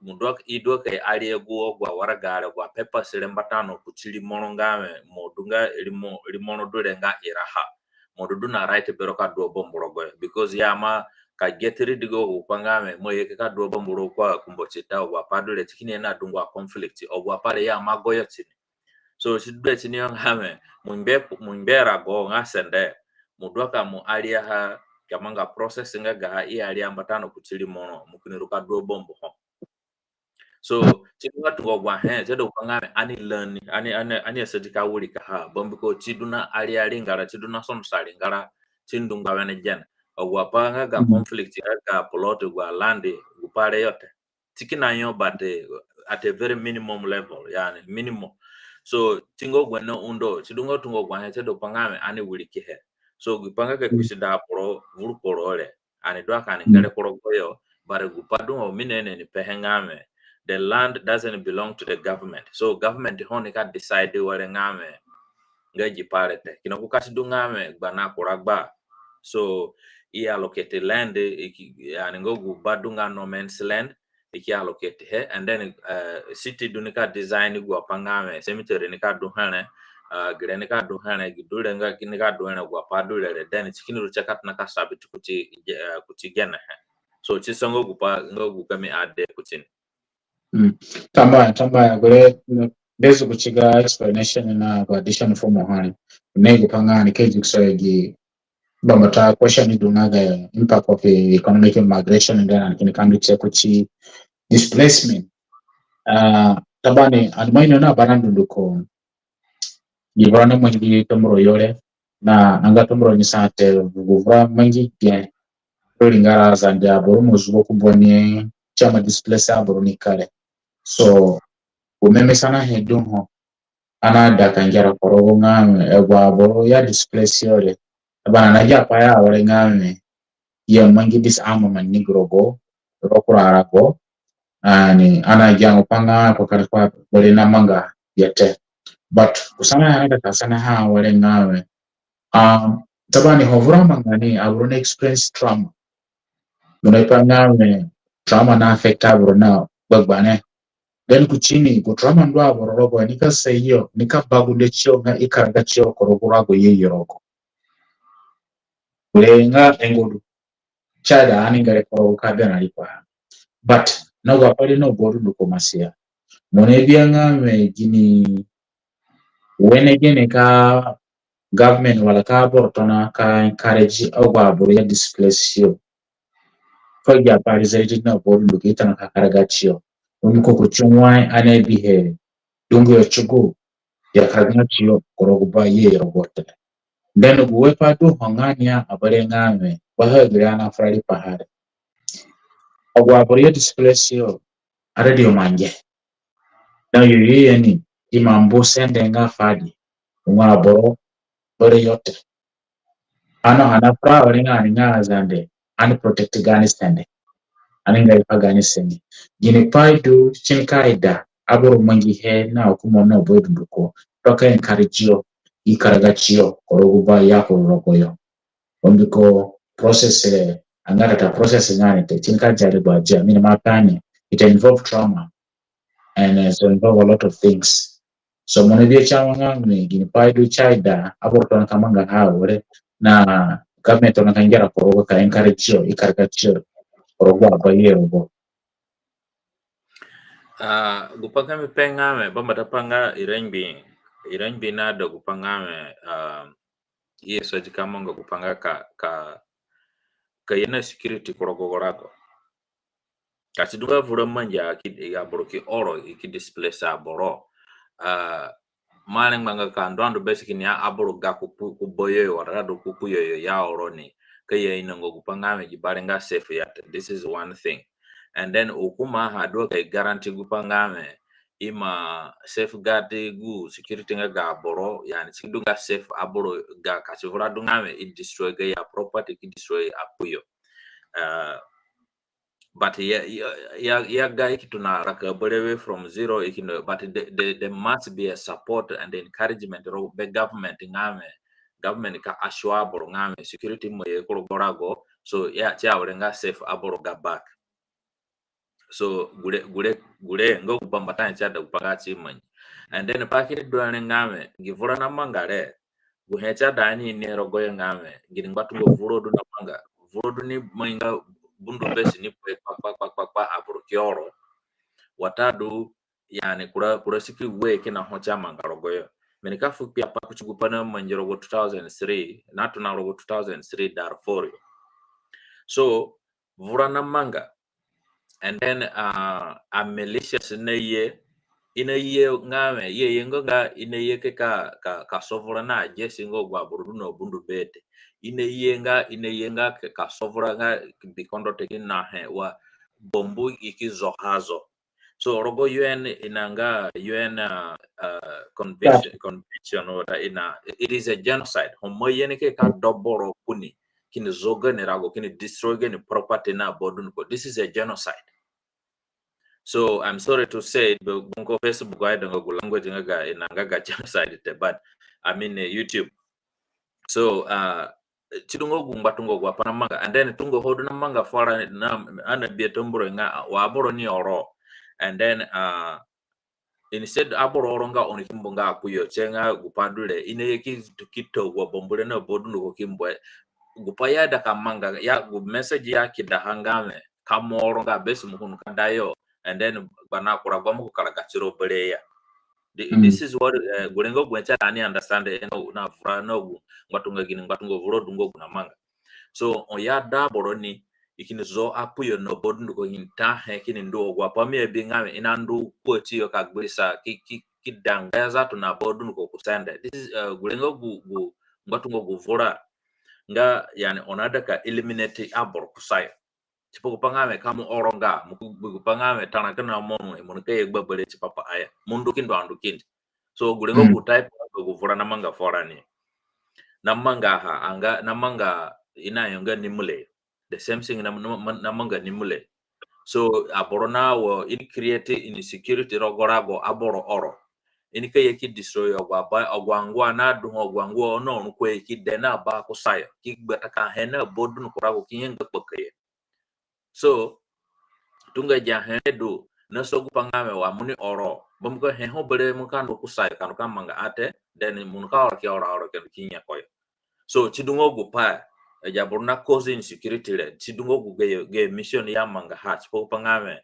S2: mudok ido ke aliego gwa waragare gwa pepa selembatano kuchili monongame modunga limono dole nga iraha modudu na right beroka do bomborogo because yama ka get rid go upangame moye ka do bomboro kwa kumbochita gwa padule tikini na dungwa conflict ogwa pale ya magoyo tini so sidwe tini ngame mumbera go ngasende mudoka mu alia ha kamanga processing ga alia ambatano kuchili mono mukini ruka do bombo ho so chidunga tugogwa he chedo kangame ani learn ani asedika wuri ka ha bombiko chiduna ali ngara chiduna somsali ngara chindunga wene jen ogwa panga ga conflict ga plot gwa land gupare yote tikina yo but at a very minimum level yani minimum so tingo gweno undo chidunga tugogwa he chedo pangame ani wuri ki he so gupanga ga kwisida pro vuru porole ani do aka ni ngare korogoyo bare gupadu o minene ni pehengame the land doesn't belong to the government. So government honey can decide where ngame ngaji parete. Kino kukasi du ngame bana kuragba. So allocate land yani ngogu badunga no man's land allocate he and then city dunika design gu apangame cemetery nika duhane grene ka do hana gidule nga kini ka do hana gwa padule le den chikini ru chakat na ka sabit kuchi gena so chisongo gupa ngo gukami ade kuchin
S1: tamba gore bezo kuchiga explanation na addition for mohani nego pangani keji kuswegi bamata question dunaga impact of economic migration and then can come to kuchi displacement tabani admaino na barandu nduko yibrana mwengi tomro yole na anga tomro ni sate guvra mangi bien lingara zanda boro muzugo kubonye chama displace aboro ni kale so umeme sana hedunho ana dakangera korogo ngame egwa boro ya displace yole bana naja pa ya wale ngame ya mangi disarmament ni grogo rokura arago ani ana jango panga kwa kalikuwa wale na manga yete but usana hada kasana ha wale ngame tabani hovura mangani aburo experience trauma munaipa ngame trauma na affect aburo na bagbane then kuchini ku trauma ndo aburo rogo nika seyo nika bagunde chio nga ikarga chio korogura go yeyiroko ulenga engodu chada ani ngare ko kabena lipa but no gapali no bodu diplomasia monebia ngame gini wenegene ka government wala ka bortona ka encourage aburo ya displace kwa pari zaidi na bodu lukita na kakaragachio umiko kuchumwa ane bihe dungu ya chugu ya karagachio koroguba ye robote then uwepa tu hongania abare ngame bahagriana frali pahare abure displaceo aradio manje na yuye ni imambo sende nga fadi ngaboro bore yote ana fra oringa nga zande unprotected gani stande aninga ipagani seni gini paidu chinkaida aboro mangi he na okumo no bodu nduko toka encourageo ikaragachio koroguba yako rogoyo ondiko process angata process ngani te chinka jaribu aja mini mapani it involve trauma and so involve a lot of things so monebia chama ngani gini paidu chaida aboro kamanga haore na government onakangera korogo ka encourageo ikaragachio korogo abayero
S2: gupanga pengame bamba tapanga irengbi na do gupangame yeso jikamongo gupanga ka yena security korogorako kasi duga vura manja ki ya boroki oro ki displace aboro maleng manga ka ndondo basically ya aboro ga ku boyo wara do ku yo ya oro ni kaya inango gupangame jibarenga safe yet. This is one thing. And then ukuma hado kay guarantee gupangame ima safeguard gu security nga ga boro yani sidunga safe aboro ga kasivura dungame it destroy ga ya property ki destroy apuyo but ya guy kituna rakabere from zero ikino but there must be a support and encouragement of the government ngame government ka assure boro ngame security mo ye ko borago so ya cha orenga safe aboro ga back so gure ngo kubambata nchada kupaga chimani and then pakiri duane ngame givura na mangare guhecha dani ni rogoye ngame giringwatu ngo vurodu na manga vurodu ni mainga bundu besi ni kwa aburkioro watadu yani kura siki we kina hocha manga rogoyo menika fupi apa kuchugupana manjero 2003 na tuna rogo 2003 Darfur so vura na manga. And then a malicious in a year ngame ye yengo ga in a year ka sovrana jesingo gwa buruno bundu bete in a yenga ka sovrana be conducted na he wa bombu iki zohazo so rogo UN inanga UN convention or it is a genocide homo yenike ka doboro kuni kini zoga ne rago kini destroy ni property na bodun ko this is a genocide. So I'm sorry to say it, but bunko Facebook I don't go language nga genocide but I mean YouTube. So chidungo gumba tungo gwa panamanga and then tungo hodu na manga fara na ana bia tombro nga wa boro ni oro and then instead aboro oronga onikimbonga akuyo chenga gupandule ine kito gwa bombule na bodu no kimbwe gupaya da kamanga ya gu message ya kidahangame kamoronga besu muhunu kandayo and then bana kura gwa mu kala gachiro beleya. This is what gulengo gwencha ani understand na fura no ngwatunga gini ngwatungo vuro dungo kuna manga. So oya da boroni ikini zo apuyo no bodu nduko hinta hekini ndo gwa pamie bingame inandu kwoti yo kagbisa ki danga za tuna bodu nduko kusende. This is gulengo ngwatungo guvura nga yani onada ka eliminate abor kusaya. Cipo kupangame kamu oronga muku pangame tanakana monu emunke yegbabele cipapa aya mundukin do andukin. So gulengo ku type guvura namanga forani. Namanga ha anga namanga ina yonga nimule. The same thing namanga nimule. So aborona wo in create insecurity rogorago aboro oro. Ini ke yeki destroy ogwangwa na du ogwangwa ono nkwe yeki dena ba ko sayo ki gbata ka hena bodun ko rago kinyenga pokeye. So tunga jahedo na sogu pangame wa muni oro bamko he ho bere muka no kusai kan manga ate then mun ka ora ki ora ke kinya koyo. So chidungo gu pa jaburna cause insecurity le chidungo gu ge mission ya manga hat po pangame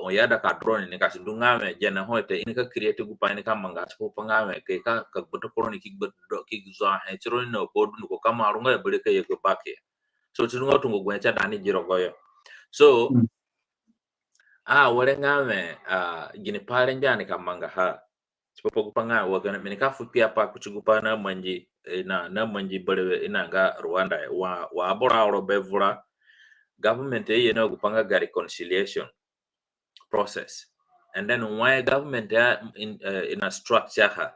S2: on yada ka drone ni ka chidungame jena hoite ini ka create gu pa ni ka manga po pangame ke ka boto koroni ki bodo ki zo he chiro no bodu ko kama arunga bere ke ye ko pake. So chidungo tungo gu cha dani jiro goyo. So wale ngame gini pale njani kamanga ha sipopo kupanga wagana menika fupi hapa kuchugupa na manji na manji balewe ina nga Rwanda wa abora oro bevura government ye na kupanga ga reconciliation process and then why government in a structure ha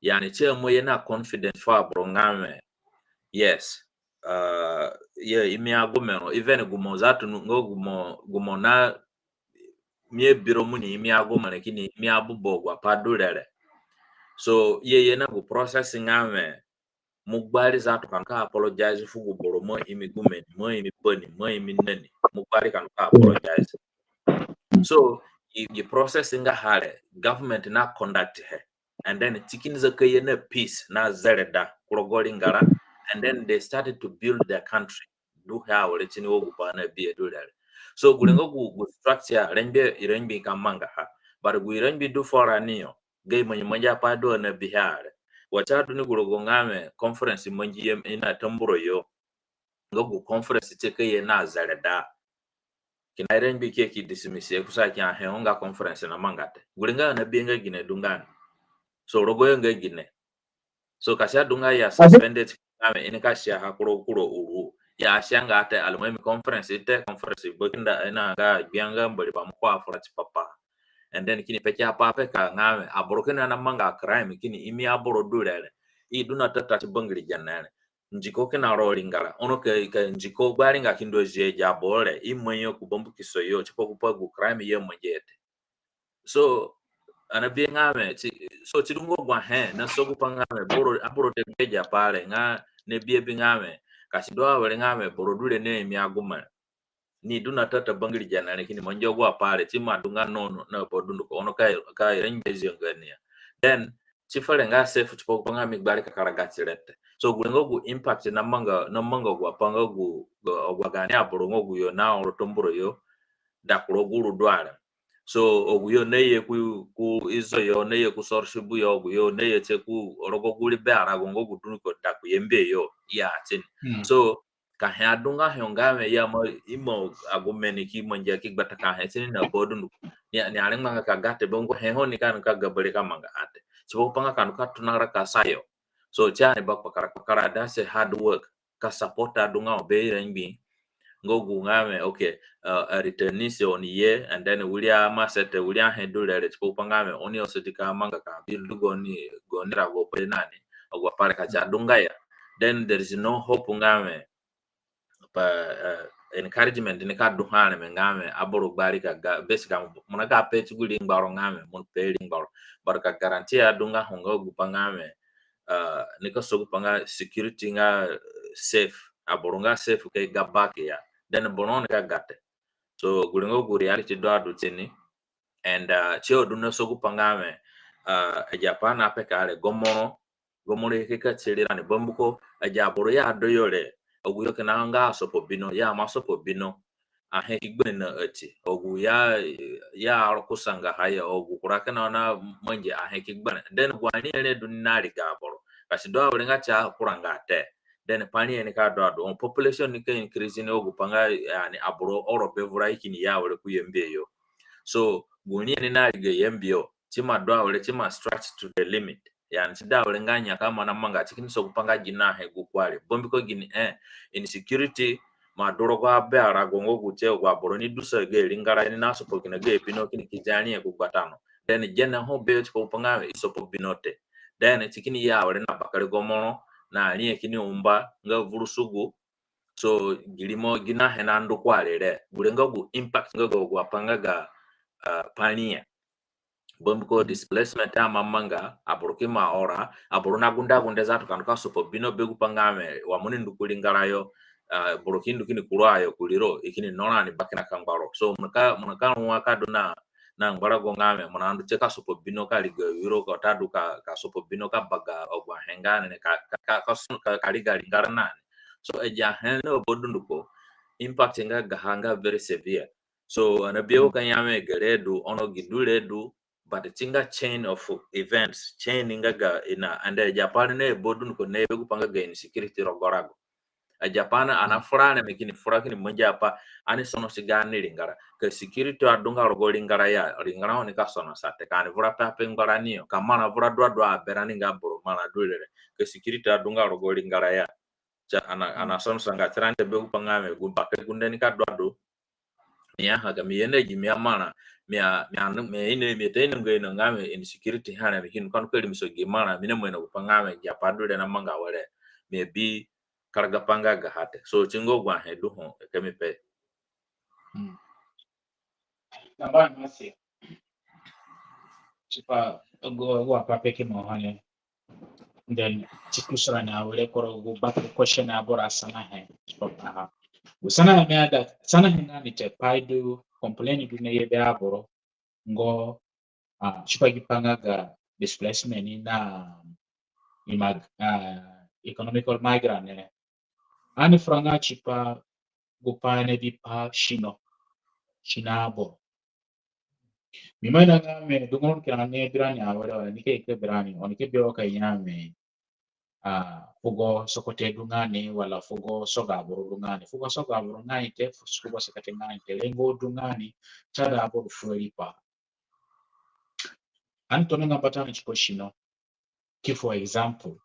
S2: yani che moye na confidence fa brongame yes imi agumeno even gumo zatu ngo gumo na mie biro muni mi agoma lakini mi abubogwa padulele. So ye na go processing ame mugbari za to kan ka apologize fugu boro mo imi gumen mo imi boni mo imi nani mugbari kan ka apologize. So the processing ga hare government na conduct he and then tikin zakaye na peace na zereda kurogoli ngara and then they started to build their country do ha wale chini wogu pa na biye dulele. So gulengo gu structure renbe kamanga ha but gu renbe do for anio gay manja pa do na bihare wacha do ni gurogo ngame conference manji ina tamburo yo ngogu conference cheke na zereda kina renbe ke ki dismiss kusa kya heonga conference na mangate gulenga na bienga gine dungan so rogo nga gine so kasha dunga ya suspended ngame ina kasha hakuro kuro uru ya shanga ate almoemi conference bokinda ina ga bianga mbali ba mkwa afrati papa and then kini peke apa ka ngame aborokena na manga crime kini imi aboro dulele I duna tata chibangli janane njiko kena rolingala ono ke njiko baringa kindo je jabole imanyo kubombu kisoyo chipo kupagu crime ye mojete so ana bi ngame so chidungo gwa he na sogu pangame aboro te beja pale nga ne bi ngame kasidoa wale ngame borodule ne mi aguma ni duna tata bangli jana lakini manjogwa pale tima dunga nono na bodundu ko ono kai renjezi ngania then chifale nga safe chipo panga mi gbali ka karagati lete so gulengo gu impact na manga gwa panga gu ogwagani aborongo gu yo na orotomboro yo da kuroguru dwala so oguyo neye ku izo yo neye ku sorshibu yo oguyo neye te ku orogo guli be arago ngogu dunko da ku yembe yo ya tin so ka ha dunga hongame ya mo imo agumeni ki monja ki gbata ka ha tin na bodun ya ni aling manga ka gate bongo he honi kan ka gabele ka manga ate so panga kan ka tunara ka sayo so chani bak pakara da se hard work ka supporta dunga obe renbi ngogu ngame okay returnisi on ye and then William sete William hedule le chipo pangame oni osetika manga ka bildu gonira go penani ogwa pare ka dunga ya then there is no hope ngame pa encouragement ni ka duhane me ngame aboro bari ka basically mona ka peti guli ngbaro ngame mon peli ngbaro barka garantia dunga hongo gu pangame ni ka sogu panga security nga safe aboronga safe ke gabake ya then bonon ka gate so gulingo gu reality do adu tini and chio dunno sogu pangame Japan apekale gomoro kika tsirira ne bambuko ajaboro ya doyole oguyo kenanga sopo bino ya masopo bino ahe igbe na ati ogu ya arokusanga haya ogu kuraka na manje ahe kigbana den gwani ene dunari gaboro kasi do awrenga cha kuranga te den pani ene ka do population ni ke increase ne ogu panga yani aboro oro bevura ikini ya wale kuyembe yo so guni ene na ga yembio tima do awre tima stretch to the limit yani sida awre nganya kama na manga chikini so kupanga jina he gukwale bombi ko gini insecurity ma doroga be ara gongo guche gwa boroni dusa ge lingara ni naso pokina ge pino kini kijani e gbatano then jena ho be ko panga isopo binote then chikini ya awre na bakare gomono na ni kini umba nga vurusugu so gilimo gina henando kwalere gulenga gu impact nga go panga ga pania bomko displacement ama manga aburukima ora aburuna gunda zatu kanuka sopo bino begu pangame wa muni ndukulingara yo burukindu kini kurayo kuliro ikini nona ni bakina kambaro so munaka mwaka dona na ngara gongame munandu cheka sopo bino kaliga wiro ko tadu ka sopo bino ka baga ogwa hengane ka kaliga lingara nani so eja heno bodunduko impact nga gahanga very severe so anabio kanyame geredu ono giduledu but the tinga chain of events chain ingaga ina and Japan ne bodun ko ne begu panga ga insecurity rogorago Japan ana furane mekini furakini mojapa ani sono sigani lingara ke security adunga rogo lingara ya lingara oni ka sono sate kan vura pa pengarani kamana vura do berani ngabro mana dulere ke security adunga rogo lingara ya ana sono sanga trante begu panga me gu bakke gundeni ka do ya haga mi yene gi mi amana me ine mi tene ngene ngame insecurity hana mi hin kon ko mi so gi mana mi ne mo no pangame ya padule na manga wale me bi karga panga ga hate so chingo gwa he du ho ke mi pe
S1: namba masi chipa go apa peke mo hane then chikusra na wale koro go back question abora sana he chipa usana me ada sana he ngani te paidu complain du ne yebe aboro ngo chipa gipanga ga displacement na economical migrant ne ani franga chipa gupane bipa shinabo mimana ngame dungon kirane birani awara nike ke birani onike biyo ka yame fugo sokote dungani wala fugo soga buru dungani fugo soga buru ngani te fugo sekate ngani te lengo dungani tada aburu fuelipa antono ngapatana chipo shino for example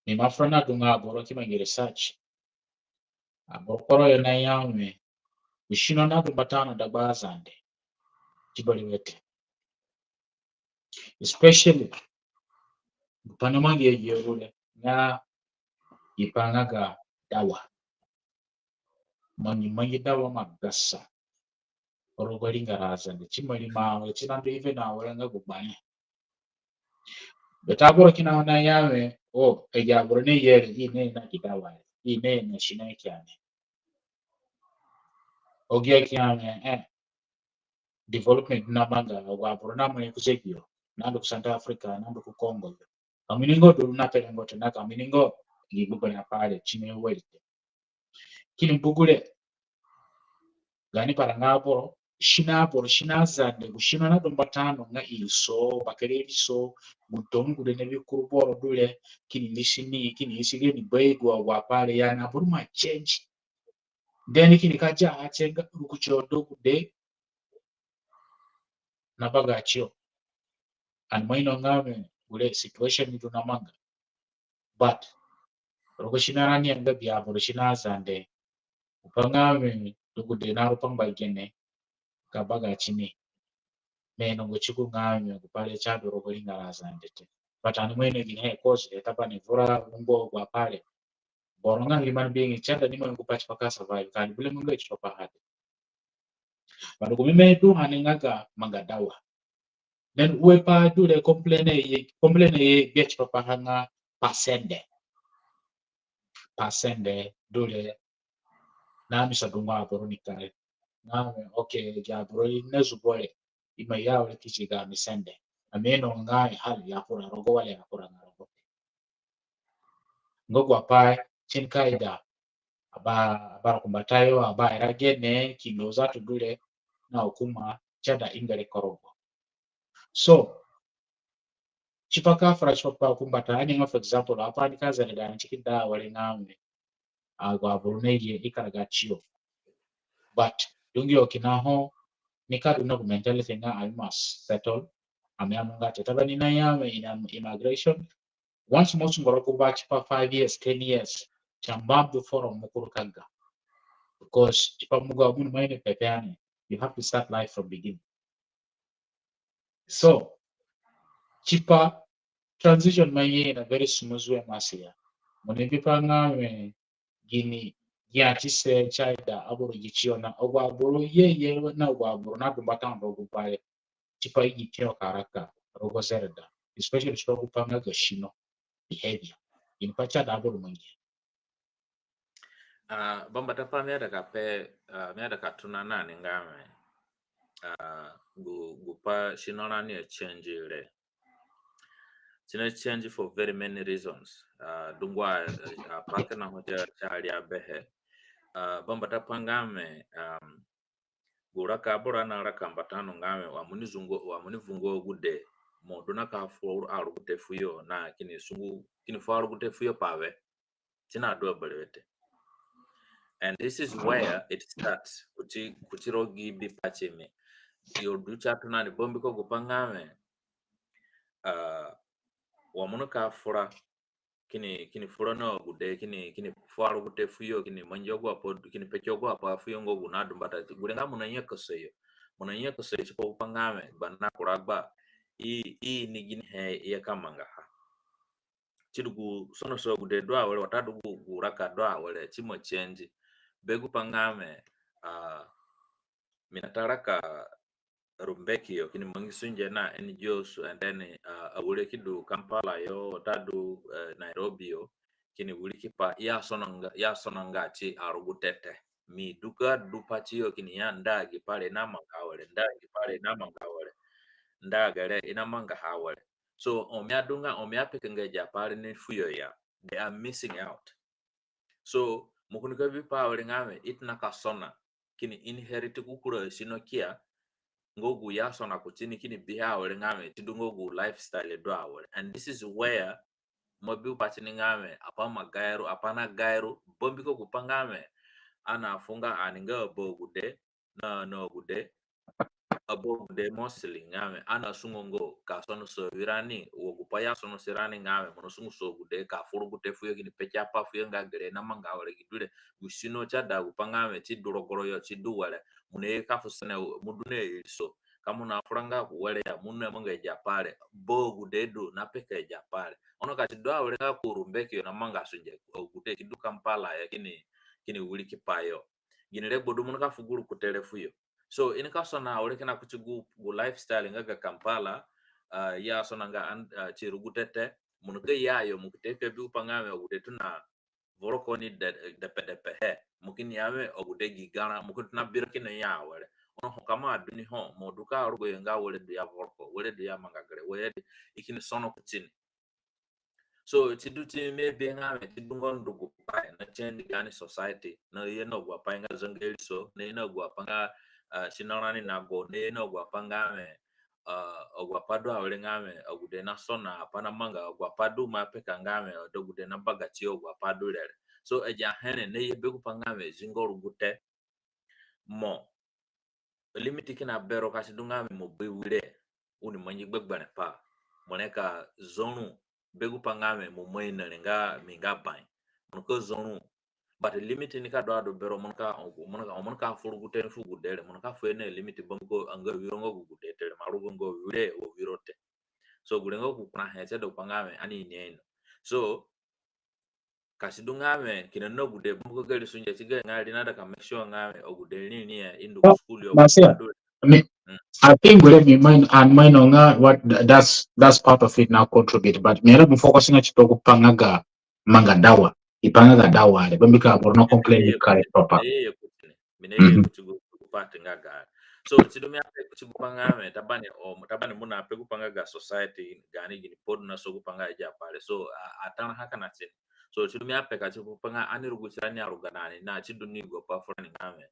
S1: ni mafrana dunga aburu kima research aburu koro yona yame ushino na kubatana dabazande kibaliwete especially panamangi yeyule na ipangaga dawa manyi dawa magasa orogoli ngaraza ndechimali mawe chinando even nawe nga kubanya betaboro kinaona yawe ejaboro ne yere ine na kidawa ine na shina kyane ogia kyane development na manga wa programa ya kuzegio nando kusanta Africa nando ku Congo kaminingo do na pelengo tena kaminingo libuko na pale chine welte kini mbugule gani para ngaporo shina zande gushina na dombatano nga iso bakereri so mutongu de nebi kuruboro dule kini isige ni bego wa pale ya na buruma change then kini kaja achenga rukuchodo de na bagachio and maino ngame ule situation ni tunamanga but rokoshina rani anga bia boroshina zande upangame dukude na rupanga igene kabaga chini meno gochiku ngame kupale chado rokolinga razande te but ani mwene gine cause etapa ni vura ungo kwa pale boronga human being chanda ni mwengu pachi paka survive kali bule mungu ichitopa hati baruko mime tu haningaga magadawa then uepa dule complain ye gech papa hanga pasende dule na misa dunga boronikare ngame okay jabro nezubole ima yawe kichiga misende ameno ngai hali yakura rogo wale yakura ngarogo ngogwa pai chin kaida aba kumbatayo aba eragene kingoza tugule na hukuma chada ingare korogo so chipaka fara chipaka kumbata ani for example apa ni kaza da chikida wale ngame agwa bruneje ikaraga chio but dungi okinaho nikadu no mentality nga I must settle ameamunga tetabani na yame in immigration once most ngoroko back for 5 years 10 years chambambu forum mukurukanga because chipa muga mun maine pepeane you have to start life from beginning so chipa transition maine in a very smooth way masia munebipa ngame gini ya chise chaida aburu gichiona ogwaburu ye na ogwaburu na dumbata ndo gupaye chipa igitio karaka rogo zerda especially chipa gupanga gashino behavior in pacha da aburu mungi
S2: Bomba tapa miada kape miada katuna nani ngame gupa shinona ni change ile chine change for very many reasons dungwa paka na hoja chali abehe bomba tapa ngame guraka bora na raka mbatano ngame wamuni vungo gude moduna ka for aru gute fuyo na kini faru gute fuyo pawe tina do belete. And this is where it starts. Kuchirogi bi pacheme. Yo ducha tuna ni bombi ko gupangame. Wamunuka fura kini fura no gude kini faru gute fuyo kini manjogo apo kini pechogo apo fuyo ngo gunadu mbata gulenga munanya koseyo. Munanya koseyo chipo gupangame bana kuragba i ni gini he ya kamanga. Chidugu sono so gude doa wale watadu guraka doa wale chimo change. Begu pangame minataraka rumbekio kini mangisunje na NGOs and then awule kidu Kampala yo tadu Nairobi yo kini wulikipa ya sonanga chi arugutete mi duka dupachi yo kini ya ndagi pale na mangawale ndagare ina manga hawale so omia pekengeja pale ni fuyo ya they are missing out so mukunika vipa ngame itna kasona kini inherit kukura sinokia ngogu ya sona kutini kini biha ngame tidungogu lifestyle do awale and this is where mobi patini ngame apana gairu bombiko kupangame ana funga aninga bogude na no gude abogude mostly ngame ana sungongo ka sono so virani wogupaya sono sirani ngame mono sungu so gude ka furu gute fuyo kini pecha pa fuyo ngagere na manga wale gidule gusino chada upangame ti durogoro yo ti duwale mune ka fusene mudune so kamuna furanga wale ya munne manga japale bogude do na peke japale ono ka ti do wale ka kurumbeki na manga sunje gude ki du Kampala ya kini wuli kipayo gini le bodu muno ka fuguru kutele fuyo. So in kasona ole kana kuchugu gu lifestyle ngaga Kampala ya sona nga chirugutete munuke yayo mukuteke bi upangame ogudetuna vorokoni de he mukini yame ogude gigana mukutuna birkina ya wale ono kama aduni ho moduka arugo yanga wale de ya vorko wale de ya mangagre wale ikini sono kutini so tiduti maybe ngame tidungon dugu pai na change gani society na yeno gwa pai nga zangeli so na yeno gwa panga sinarani nago ne no gwa pangame ogwa padu awle ngame ogude na sona pana manga ogwa padu ma peka ngame ogude na bagati ogwa padu lele so eja hene ne yebe ku pangame zingoro gute mo limiti kina bero kasi dungame mo bewire uni manyi gbegbane pa moneka zonu begu pangame mo moina nga minga pai monko zonu but limit ni ka do bero monka furu guten fu gudele monka fu ene limit bongo anga wirongo gudete marugo ngo wire o wirote so gulengo ku kuna hete do pangame ani nyen so kasidungame kina no gude bongo gele sunje tiga ngali nada ka make sure ngame o gude ni indu school yo
S1: I think we let me mind what that's part of it now contribute but me let me focus na chito pangaga manga dawa ipangaga dawa le bambika borno complain kare papa
S2: mine kuchugo party ngaga. So chidumia chigupanga me tabani muna pe gupanga ga society gani gini pod na so gupanga ja pale. So atana haka na chin. So chidumia pe ka chigupanga ani ruguchani aruganani na chiduni go pa furani ngame.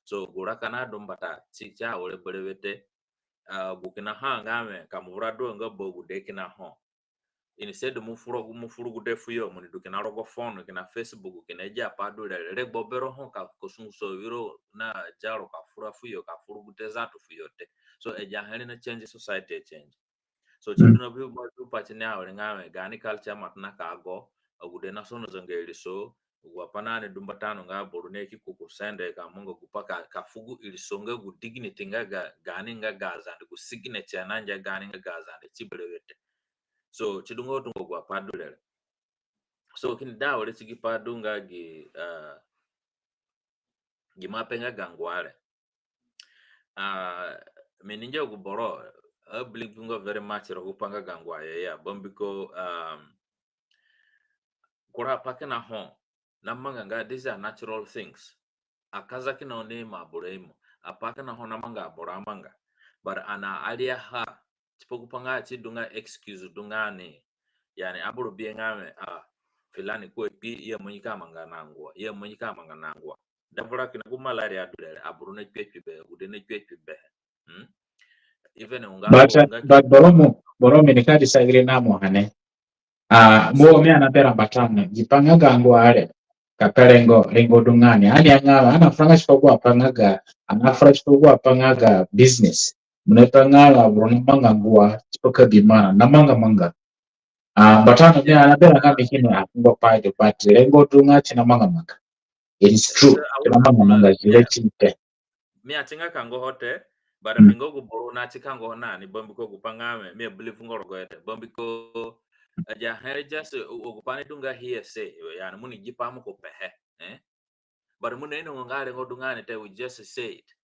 S2: So gura kana dombata chicha ole belewete bukina ha ngame kamura do nga bogu de kina ho. Instead mufuru gude fuyo muni dukina rogo phone kina Facebook kina ja padu le bobero ho ka kosungu so wiro na jaro ka fura fuyo ka furu gude zatu fuyo te. So eja hali na change society change. So chiduna bi ba pachine awre ngame gani culture matna ka go gude na sono zangeli so wapanane dumbatano nga borune ki kuku sende ka mungo kupaka ka fugu ilisonga gu dignity nga gani nga gaza ku signature nanja gani nga gaza chibelewete. So chidungo tungo kwa padulele. So kini dawo sigi padunga gi mapenga gangwale. Meninja guboro I believe very much rogupanga gangwaye ya bombiko kura pakena home namanga nga these are natural things. Akaza kina onema boremo apakena ho namanga boramanga but ana alia ha tipokupanga chidunga excuse dungani yani aburu biengame filani ko pi ya munyika manga nangwa ya munyika manga nangwa dabura kina ku malaria adule aburu na pepi be udene pepi be even unga
S1: but boromo ni kadi sagre namo hane mo me anapera batanga jipanga gango ale kaperengo rengo dungani ani anga ana franga chikogo apangaga ana franga chikogo apangaga business munepanga boromo manga ngwa chipoka bimana namanga manga batanga me anapera kama kini ngwa paide but rengo dunga china manga it is true china manga zile chinte
S2: me atinga kango hote but mingo go boro na chikango na ni bombiko gupangame me believe ngoro ete bombiko aja just ogupani dunga here say yani muni jipamu ko pehe but muni eno ngare ngodungane te we just say it.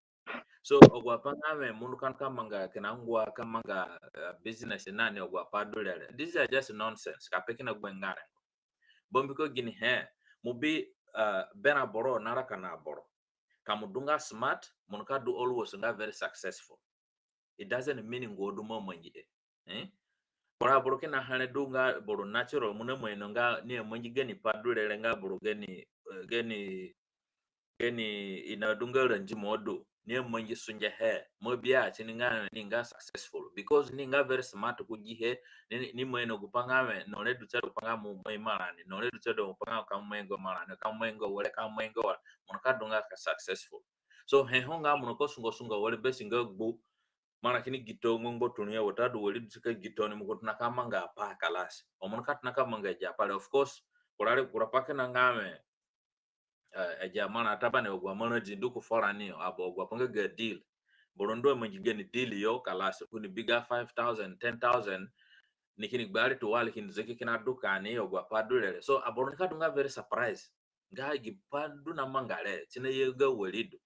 S2: So ogwapangame munu kan kamanga kinangwa kamanga business nani ogwapadulele. These are just nonsense kapekina gwengare bombiko gini mubi bena boro naraka na boro kamudunga smart munuka do always nga very successful. It doesn't mean ngodu momanji bora boro kina hane dunga boro natural mune mweno nga ni monji geni padulele nga boro geni ina dunga ranji modo ni monji sunja mobia chininga ninga successful because ninga very smart kujihe ni mweno gupangame nole duchado pangamu maimarani nole duchado panga kamwengo marani kamwengo wale kamwengo munuka dunga successful. So honga munuko sunga wale besinga gbu mana kini gito ngombo tunia watadu wali duka gito ni muko tunakamanga pa kalasi omunuka tunakamanga japale of course kurapake na ngame jamana tabane ogwa mana jinduku forani abo ogwa panga ga deal borondo manjigeni deal yo kalasi kuni biga 5,000 10,000 nikini gbari to wali kini zeki kina dukani ogwa padulele. So aboronika dunga very surprise ga gipadu na mangale chine yega walidu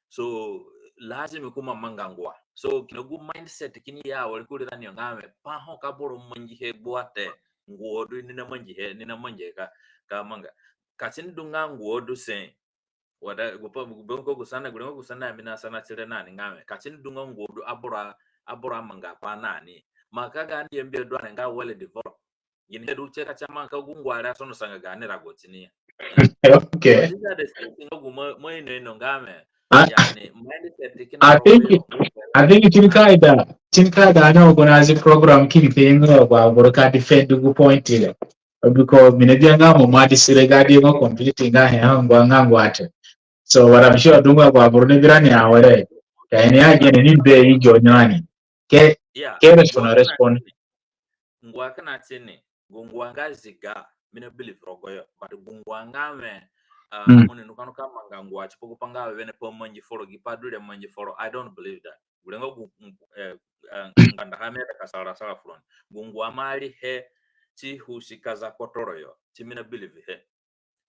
S2: so lazima kuma mangangwa. So kinogu mindset kini ya walikulira ni ngame paho kaboro manjihe boate ngodu nina manjihe ka manga kachini dunga ngodu sen wada gupo gusana mina sana chile nani ngame kachini dunga ngodu abura manga pa nani maka gani yembe dwana nga wale develop yini hedu cheka chama ka gungwara sono sanga gani ragotini
S1: okay.
S2: So these are the things no ngame
S1: yani mindset I think chinkaida ana organize program kini kengo kwa boroka defend gu point ile because minebia ngamo madi siregadi ngo completely ngangwa ate so what I'm sure dunga kwa borone birani awere yani agene ni be ijo nyani ke respond
S2: ngwa kana chini gungwanga ziga mina believe rogoyo but gungwanga me mune nukano kama ngangwa chipo panga wene po manji foro gipadule manji foro. I don't believe that gulengo nganda hameta kasara sara front gungwa mali chi husikaza kotoroyo chimina believe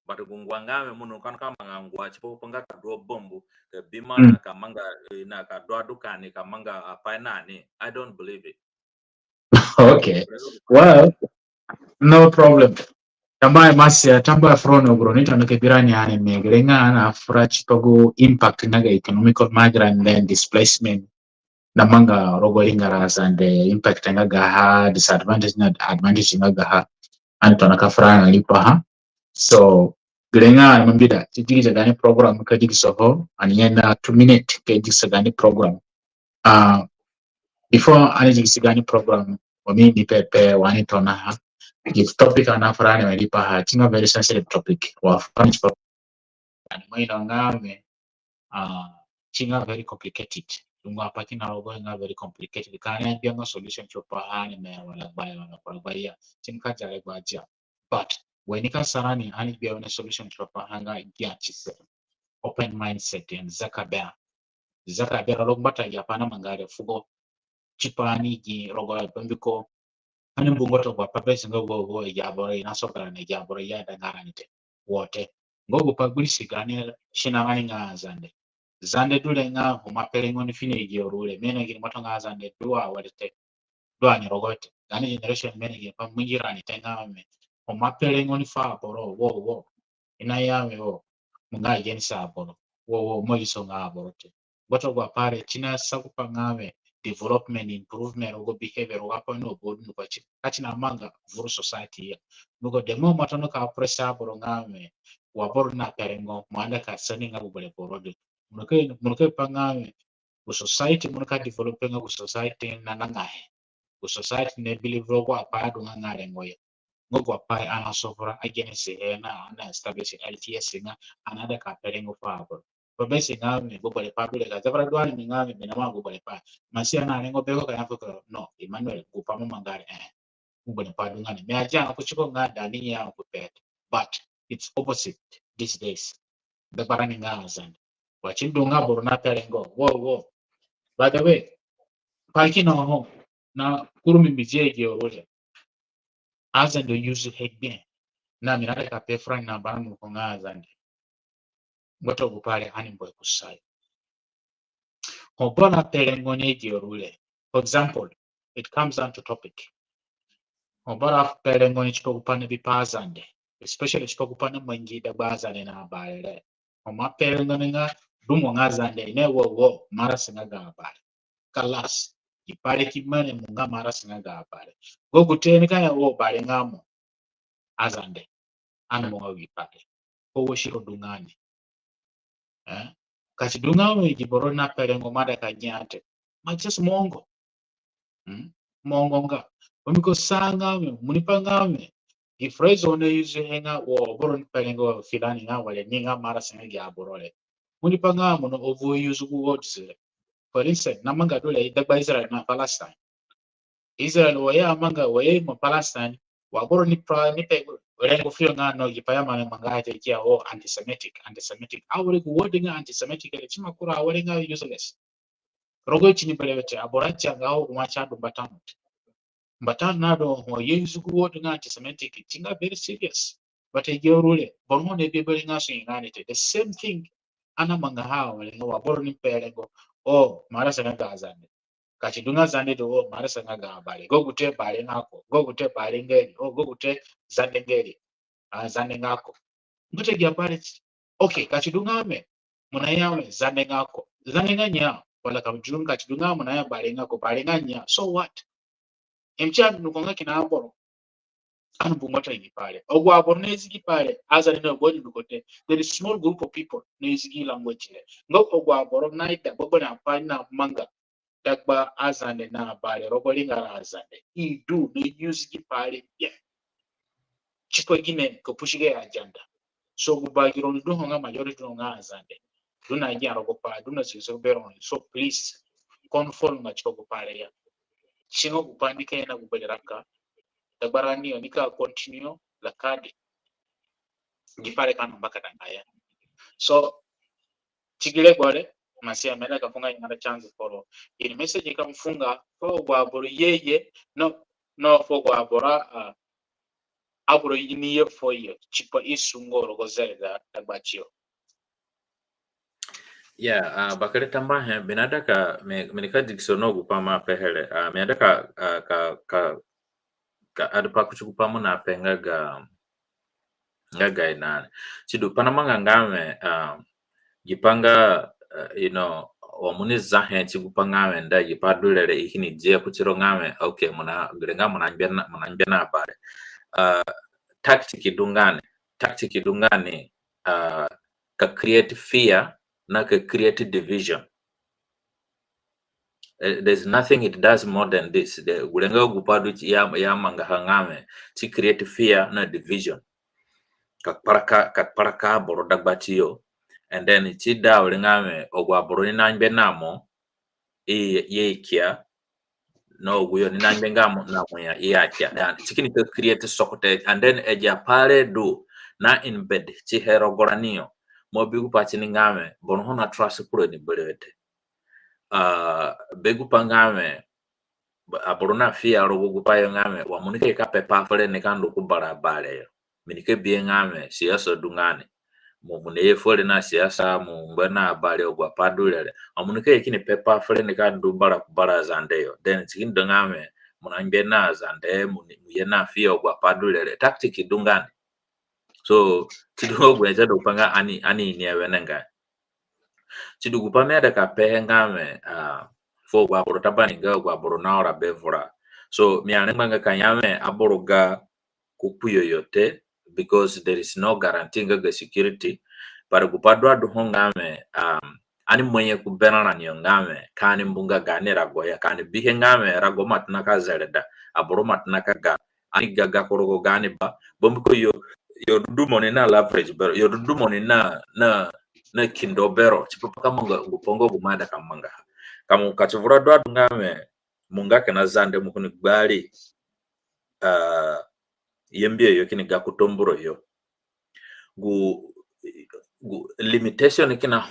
S2: but gungwanga me mune nukano kama ngangwa chipo panga kadro bombu ke bimana kamanga na kadro dukani kamanga apainani. I don't believe it.
S1: Okay, well, no problem. Tambaye masya tambaye frono bro nito nakebirani ane megerenga na afra chipago impact naga economical migrant then displacement namanga rogo ingaras and the impact naga ha disadvantage na advantage naga ha anto nakafra na lipa ha so gerenga mambida tijigi gani program kajigi soho anienda 2 minute kajigi gani program before anijigi gani program wami di pepe wani tona ha if topic anafra na lipa ha tinga very sensitive topic wa fanish and maina ngame chinga very complicated lungu apaki na rogo nga very complicated kana ndia solution chopa hani me wala baya chinka jare baja but when you can sarani hani bia una solution chopa hanga ndia chise open mindset and zakabea rogo bata ya pana mangare fugo chipani gi rogo bambiko hani mbungoto kwa papesi ngo ya bore na sokara ne ya bore ya dangara nite wote ngo pagulisi gani shina ngani nga zande dule nga humapele ngoni fine igiorule mena gini mato nga zande dua walite dua ni rogote gani generation mena gini pa mungira ni tenga me humapele ngoni fa boro wo ina yame wo munga geni sa boro wo mo iso nga borote boto gwa pare china sakupa ngame development improvement ogo behavior wapo no bodu no bachi kachina manga vuru society ya nugo demo matono ka pressure boro ngame waboro na perengo mwanda ka sani nga bubale borode munuke pangame ku society munuka developing ku society na nangahe ku society ne believe rogo apado ngare ngoya ngogo apai ana sofra agency na ana establish LTS nga anada ka perengo fabo babesi ngame bubale pabule ka zabra dwani ngame binama bubale pa masia na nengo bego ka yafuka no Emmanuel kupamo mangare bubale padu ngane me aja ko chiko ngada ni ya ko pet but it's opposite these days the barani ngazan wachindunga borona perengo wo by the way palki no ho na kurumi bije georole azan do use head bien na mirada ka pe fran na banu ko ngazan goto gupale animbo kusai ho bona perengo ne georole for example it comes down to topic ho bona perengo ne chiko kupane bipazande especially chiko kupane mangida bazane na balele ho ma perengo nga dumo ngazande ne wo mara singa gabale kalas ipale kimane munga mara singa gabale go guteni kaya wo bale ngamo azande ana mo wipale ko wo shiro dungani kati dungamo igiboro na perengo mada kanyate maches mongo mongo nga omiko sanga munipangame ifrezo one use henga wo boro perengo filani nga wale ninga mara singa gaborole munipangamo no ovo use ku words for instance namanga dole dagba Israel na Palestine Israel waya amanga waye mo Palestine wagoro ni rengo fio ngano yipaya manga ya o antisemitic awre ku wording antisemitic le chima kura awre nga useless rogo chini belewete aboracha ngao kumacha do batano nado mo yesu ku wording antisemitic tinga very serious but egerule bormo ne bibeli ngaso ngani the same thing ana manga hawo le waboro ni perengo o mara sana gazande kati dunga zande do mara sanga gabale go gute bale ngako go gute bale ngeli go gute zande ngeli zande ngako ngute gya bale okay kati dunga me munayawe zande ngako zande nganya wala kamjunga kati dunga munaya bale ngako bale nganya so what emchadu nukonga kina aboro anu bumota igipale ogwa aboro nezigi pale azali no bodi nukote there is small group of people nezigi language le ngo ogwa aboro naita bobo na pana manga dagba azande na bale rogolinga azande idu no use gipale yeah chiko gine ko pushige agenda so gubagiro ndo honga majority nga azande duna ya rogopa duna siso beron so please conform na chiko gupale ya chingo gupandika na gubeleraka dabarani onika continue la kadi gipale kana mbaka dangaya so chigile gwale masia mena kafunga ingara chance for in message ikamfunga kwa gwaboro yeye no for gwabora aboro yiniye for ye chipa isungoro gozelga tagbachio
S2: bakare tambahe benadaka menika diksono gupama pehele menadaka ka adpa kuchukupamo na penga ga ngaga inane chidu panamanga ngame gipanga omuni zahe chigupanga nda gipadulere ihini je kuchiro ngame okay muna grenga muna mbena bare tactic dungane ka create fear na ka create division. There's nothing it does more than this. The gulenga gupadu ya manga hangame to create fear na division. Kakparaka boro dagbatiyo, and then chida ulingame ogwa boro ni nanbe namo ye kia no guyo ni nanbe ngamo namo ya kia. And chikini to create sokote, and then eja pare do na embed chihero goraniyo mobigu pachini ngame bono hona trust kuro ni belewete. Begu pangame aborona fia rogo gupayo ngame wa munike ka pepa fere ne kan ku barabare yo minike bie ngame siasa dungane mo muneye fere na siasa mo ngana bare ogwa padulele amunike kini pepa fere ne kan du bara zande yo then tikin dungame munange na zande muye na fia ogwa padulele tactic dungane so tido gweja do panga ani ni ewenenga tidu gupame da ka pehengame fo gwa boro tabani ga gwa boro na ora bevora so mi anenganga kanyame aboroga kupuyo yote because there is no guarantee ga security para gupadwa do hongame ani mwenye kubena na nyongame kani mbunga gane ragoya kani bihengame ragoma tunaka zereda aboro matnaka ga ani gaga korogo gane ba bombiko yo dudu money na leverage bero yo dudu money na kindobero chipapa kama ngupongo gumada kamanga kamu kachuvura dwa ngame munga kana zande mukuni gbali yembie yo kini gakutomburo yo gu limitation kina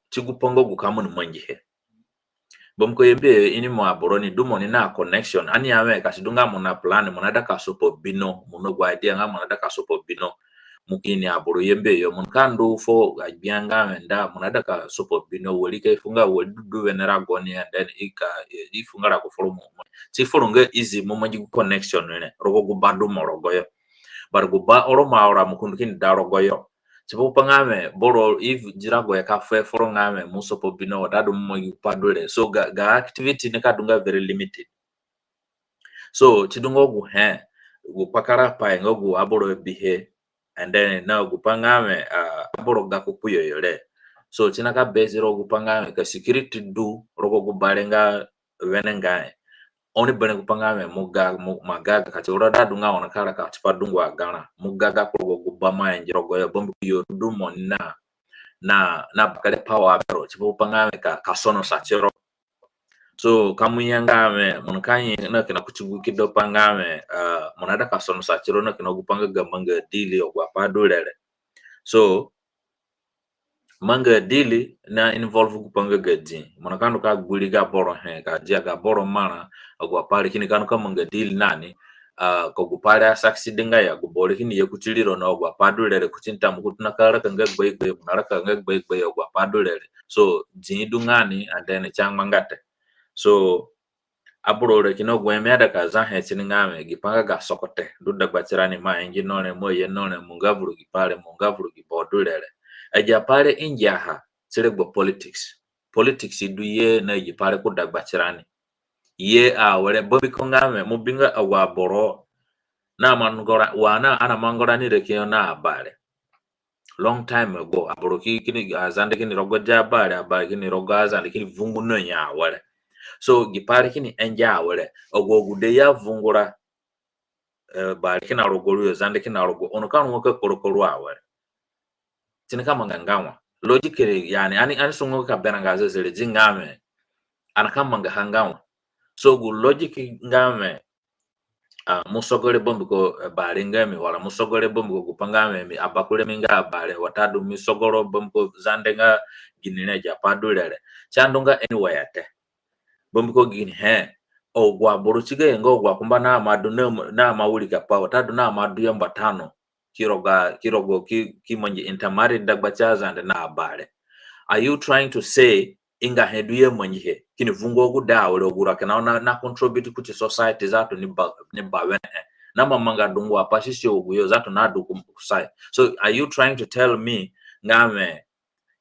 S2: chigupongo gukamu mwanjihe bomko yembie ini mo aboroni dumoni na connection ani ame kasidunga mona plan mona daka sopo bino muno gwa idea nga mona daka sopo bino mukini aboro yembe yo munkandu fo abianga menda mona daka sopo bino wolike ifunga wodudu wenera goni and then ifunga ra ko follow mo ti folonga easy mo manji connection ne rogo gubadu morogo yo bar guba oro maora mukundu kin darogo yo tipo pangame boro if jirago ya kafe foro ngame musopo bino dadu mo yupadule so ga activity ne kadunga very limited so tidungo gu pakara pa ngogu aboro bihe and then now gupangame aboro ga kupuyo yole so tinaka base rogo pangame ka security do rogo gubalenga wenenga oni bene gupangame magaga kati urada dunga ona kala ka tipadungwa gana mugaga ko gubama enjirogo ya bombi yo dumo na bakale power bero tipo pangame ka sono sachero so kamuyangame munkanyi na kina kuchugu kido pangame munada ka sono sachero na kina gupanga gamanga dili ogwa padulele so manga dili na involve gupanga gadi munakando ka guliga boro ka jaga boro mana ogwa pale kini kanu ka manga dili nani ko gupale asaksidinga ya gubole kini yekutiliro na ogwa padulele kucinta mukutuna kala kanga gbe munaraka kanga gbe ogwa padulele so jinidungani and then changmangate so aburore kino gwemeda kaza hetiningame gipanga ga sokote duda gbatirani ma engi none moye none mungavuru gipale mungavuru gibodulele aja pale injaha selegbo politics iduye na gipale kudagbatirani ye wale bobi kongame mubinga awaboro na mangora wana ana mangora ni rekio na abale long time ago aboroki kini azande kini rogoja abale kini rogaza kini vungu no nya wale so gipare kini enja wale ogogude ya vungura bari kina rogolu yo zande kina rogo ono kanu ngoke korokoro awale tinika mangangawa logically yani ani sungo ka benanga zele jingame anaka mangahangawa so gu logic ngame musogole bombi ko bari ngame wala musogole bombi ko kupangame mi abakule minga bari watadu misogoro bombi ko zande nga ginine japadulele chandunga anyway ate bombi ko gini ogwa boruchige ngogwa kumba na madu na mawulika pa watadu na madu yamba tano kirogo ki manje intermarried dagbachaza and na abale are you trying to say inga heduye manje kini vungo guda wala gura kana na contribute kuti society zato ni bawen nama manga dungu apasisi oguyo zato na du kusai. So are you trying to tell me ngame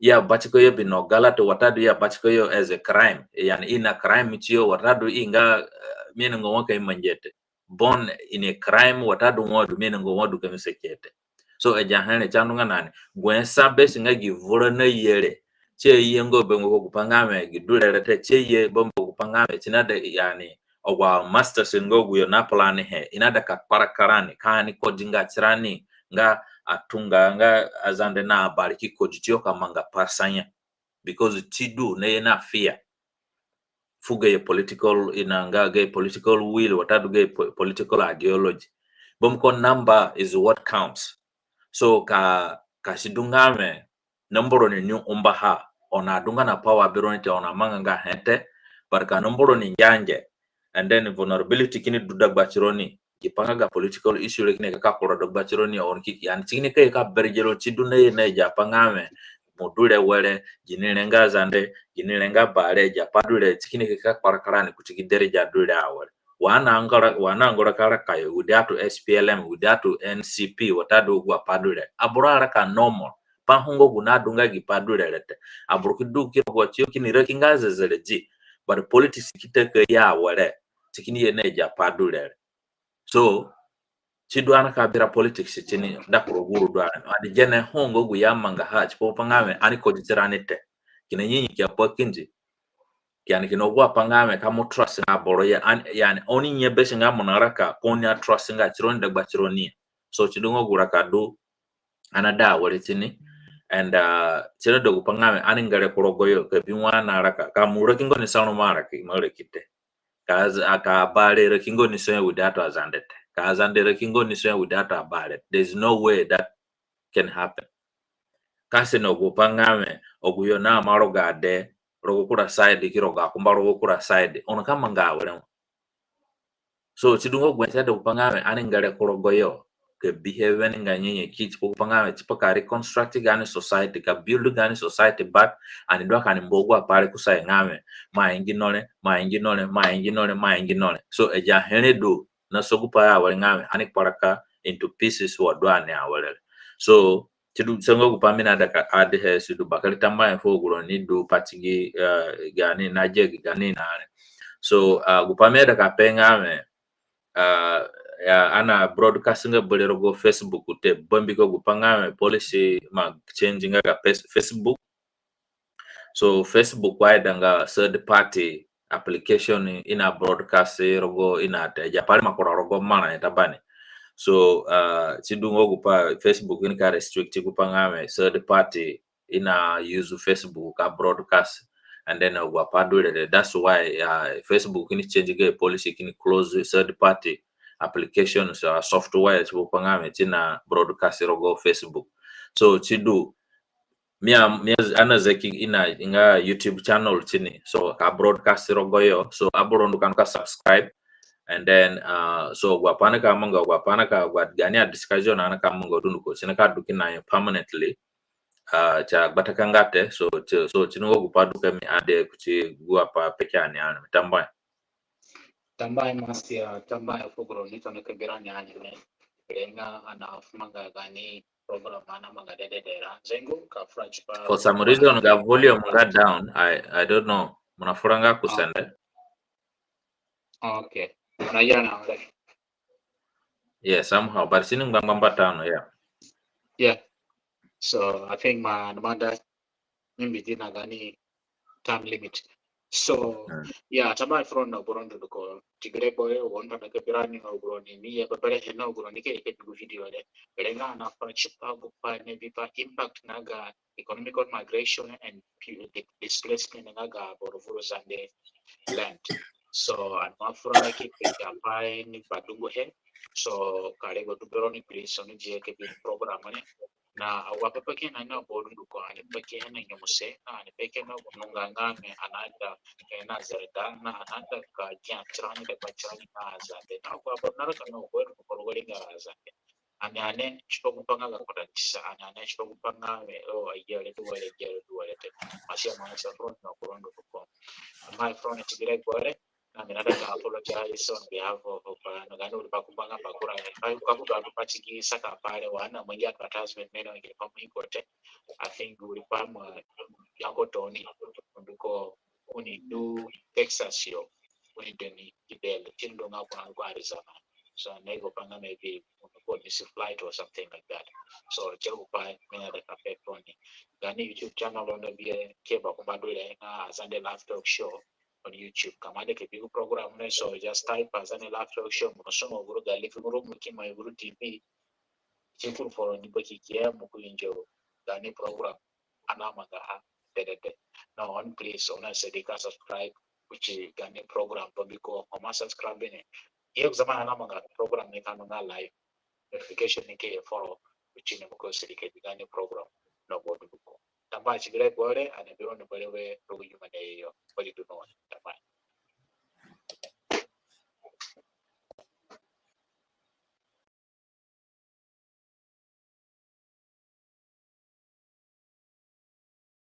S2: ya bachiko yo bino galato watadu ya bachiko yo as a crime, yani ina crime chiyo watadu inga miene ngomaka imanjete born in a crime watadu ngodu miene ngomodu kemisekete. So ejahane chanunga nani gwen sabe singa givura na yere che yengo bengo kupangame gidulele te che ye bombo kupangame chinade yani owa master singogu yo na plan he inada ka parakarani kani kodinga chirani nga atunga nga azande na bariki kojitio kamanga parsanya because chidu na yena fear fuga ye political inanga ge political will watadu ge political ideology bomko number is what counts. So ka sidungame nomboro ni nyu umbaha ona dunga na power bironite ona manga hente barka nomboro ni njanje and then vulnerability kini dudagba chironi kipanga ga political issue lekine ka kora dogba chironi on ki yani chini ke ka berjero chidune ne japangame module wele jinilenga zande jinilenga bare japadule chikini ke ka parakarani kuchikidere jadule awale wana angora kara kayo udatu SPLM udatu NCP watadu gwa padule aburara ka normal panhungo gunadunga gipadule lete aburukidu kiro chio kini rekinga zezeleji but politics kiteke ya wale tikini yeneja padule. So chidwana kabira politics chini dakuro guru dwana adi jene hongo gu yamanga hach po pangame ani koditiranite kina nyinyi kia pokinji yani kinogwa pangame kamo trust nga boro ya yani oni nyebeshe nga monaraka konya trust nga chironi dagba chironi. So chidungo gura kadu anada wale chini and chino dogu pangame ani ngare kurogoyo kebinwana araka kamura kingo ni sanu maraki mole kite kaza akabale rekingo ni soya without azandete kaza rekingo ni soya without abale. There's no way that can happen. Kasi no gupangame oguyo na maroga de rogo kura side kiroga kumba rogo kura side ono kama ngawele. So chidungo gwete de gupangame ani ngare kurogoyo ke behavior nga nyenye kich gupangame chipa reconstruct gani society ka build gani society back and do kan mbogwa pare kusa ngame ma inginole. So eja henedo na sogupa ya wale ngame ani paraka into pieces wa dwane awale. So chidu sengo gupamina daka ade he sidu bakali tamba fo gulo ni do patigi gani na jeg gani na. So gupamina daka pengame ya ana broadcasting bolero go Facebook te bombi ko gupangame policy ma changing ga Facebook. So Facebook wide nga third party application ina broadcast rogo ina te japali makora rogo mana etabani. So chidungo gupa Facebook in ka restrict gupangame third party ina use Facebook ka broadcast and then gupadule. That's why Facebook in change ga policy in close third party applications software gupangame tina broadcast rogo Facebook. So chidu mia ana zeki inga YouTube channel chini so ka broadcast rogoyo so aborondu kan ka subscribe and then so gwapana ka manga gwapana ka gani a discussion ana ka manga dunduko sina ka dukina permanently cha batakangate so chinungo gupadu kami ade kuchi guapa pekani ana mitamba
S1: masia tamba fogro ni tone kebirani ane lenga ana fumanga gani program ana manga dede zengo ka French pa
S2: for some reason the volume got down. I don't know munafuranga kusende.
S1: Okay unajana na wale
S2: Yeah, somehow but sinu ngamba tano
S1: yeah. So I think my mother maybe dina gani time limit. So yeah, tama from na burondo ko tigre boy wonda na kebirani na burondi ni ya babere hena burondi ke video de lenga na friendship go pa ne bipa impact naga economical migration and displacement naga borofuro zande land. So and mafura ke peka pai ni badungo he so kare go burondi please on je ke program ne na wapapake na ina bodu ko ani pake na nyamuse na ani pake na gununga ngame ananda na zarda na ananda ka kya trani da bachani na azande na kwa bonara kana ko ko ko ringa azande ani ane chiko kupanga ga kota tisa ani ane chiko kupanga o ayele duwale te asia ma sa front na kurondo ko my front tigire gore I mean, I apologize on behalf of Nagano Bakubanga Bakura. I Kabuka Pachiki Saka Pare one, and when you advertisement men on the company project, I think we will come Yango Tony because only do Texas show when you need the Tindonga Arizona. So nego panga maybe on this flight or something like that. So Jerupa mena the cafe Tony. Gani YouTube channel on the be Keba Kumbadule Azande Live Talk Show on YouTube. Kamade ke big program ne so just type Azande Live Talk Show musomo guru gali figuru mukima guru TV. Chikuru for ni baki kia mukuinjo gani program anamagaha dedede. Now on please on sedika subscribe which gani program bambiko oma subscribe ne. Iyo zama anamaga program ne kanunga live notification ni ke follow which ni muko sedika gani program no bodu buko. Tamba chigre bore ane biro ne bore we progu yumane yo. What do you know? Tamba.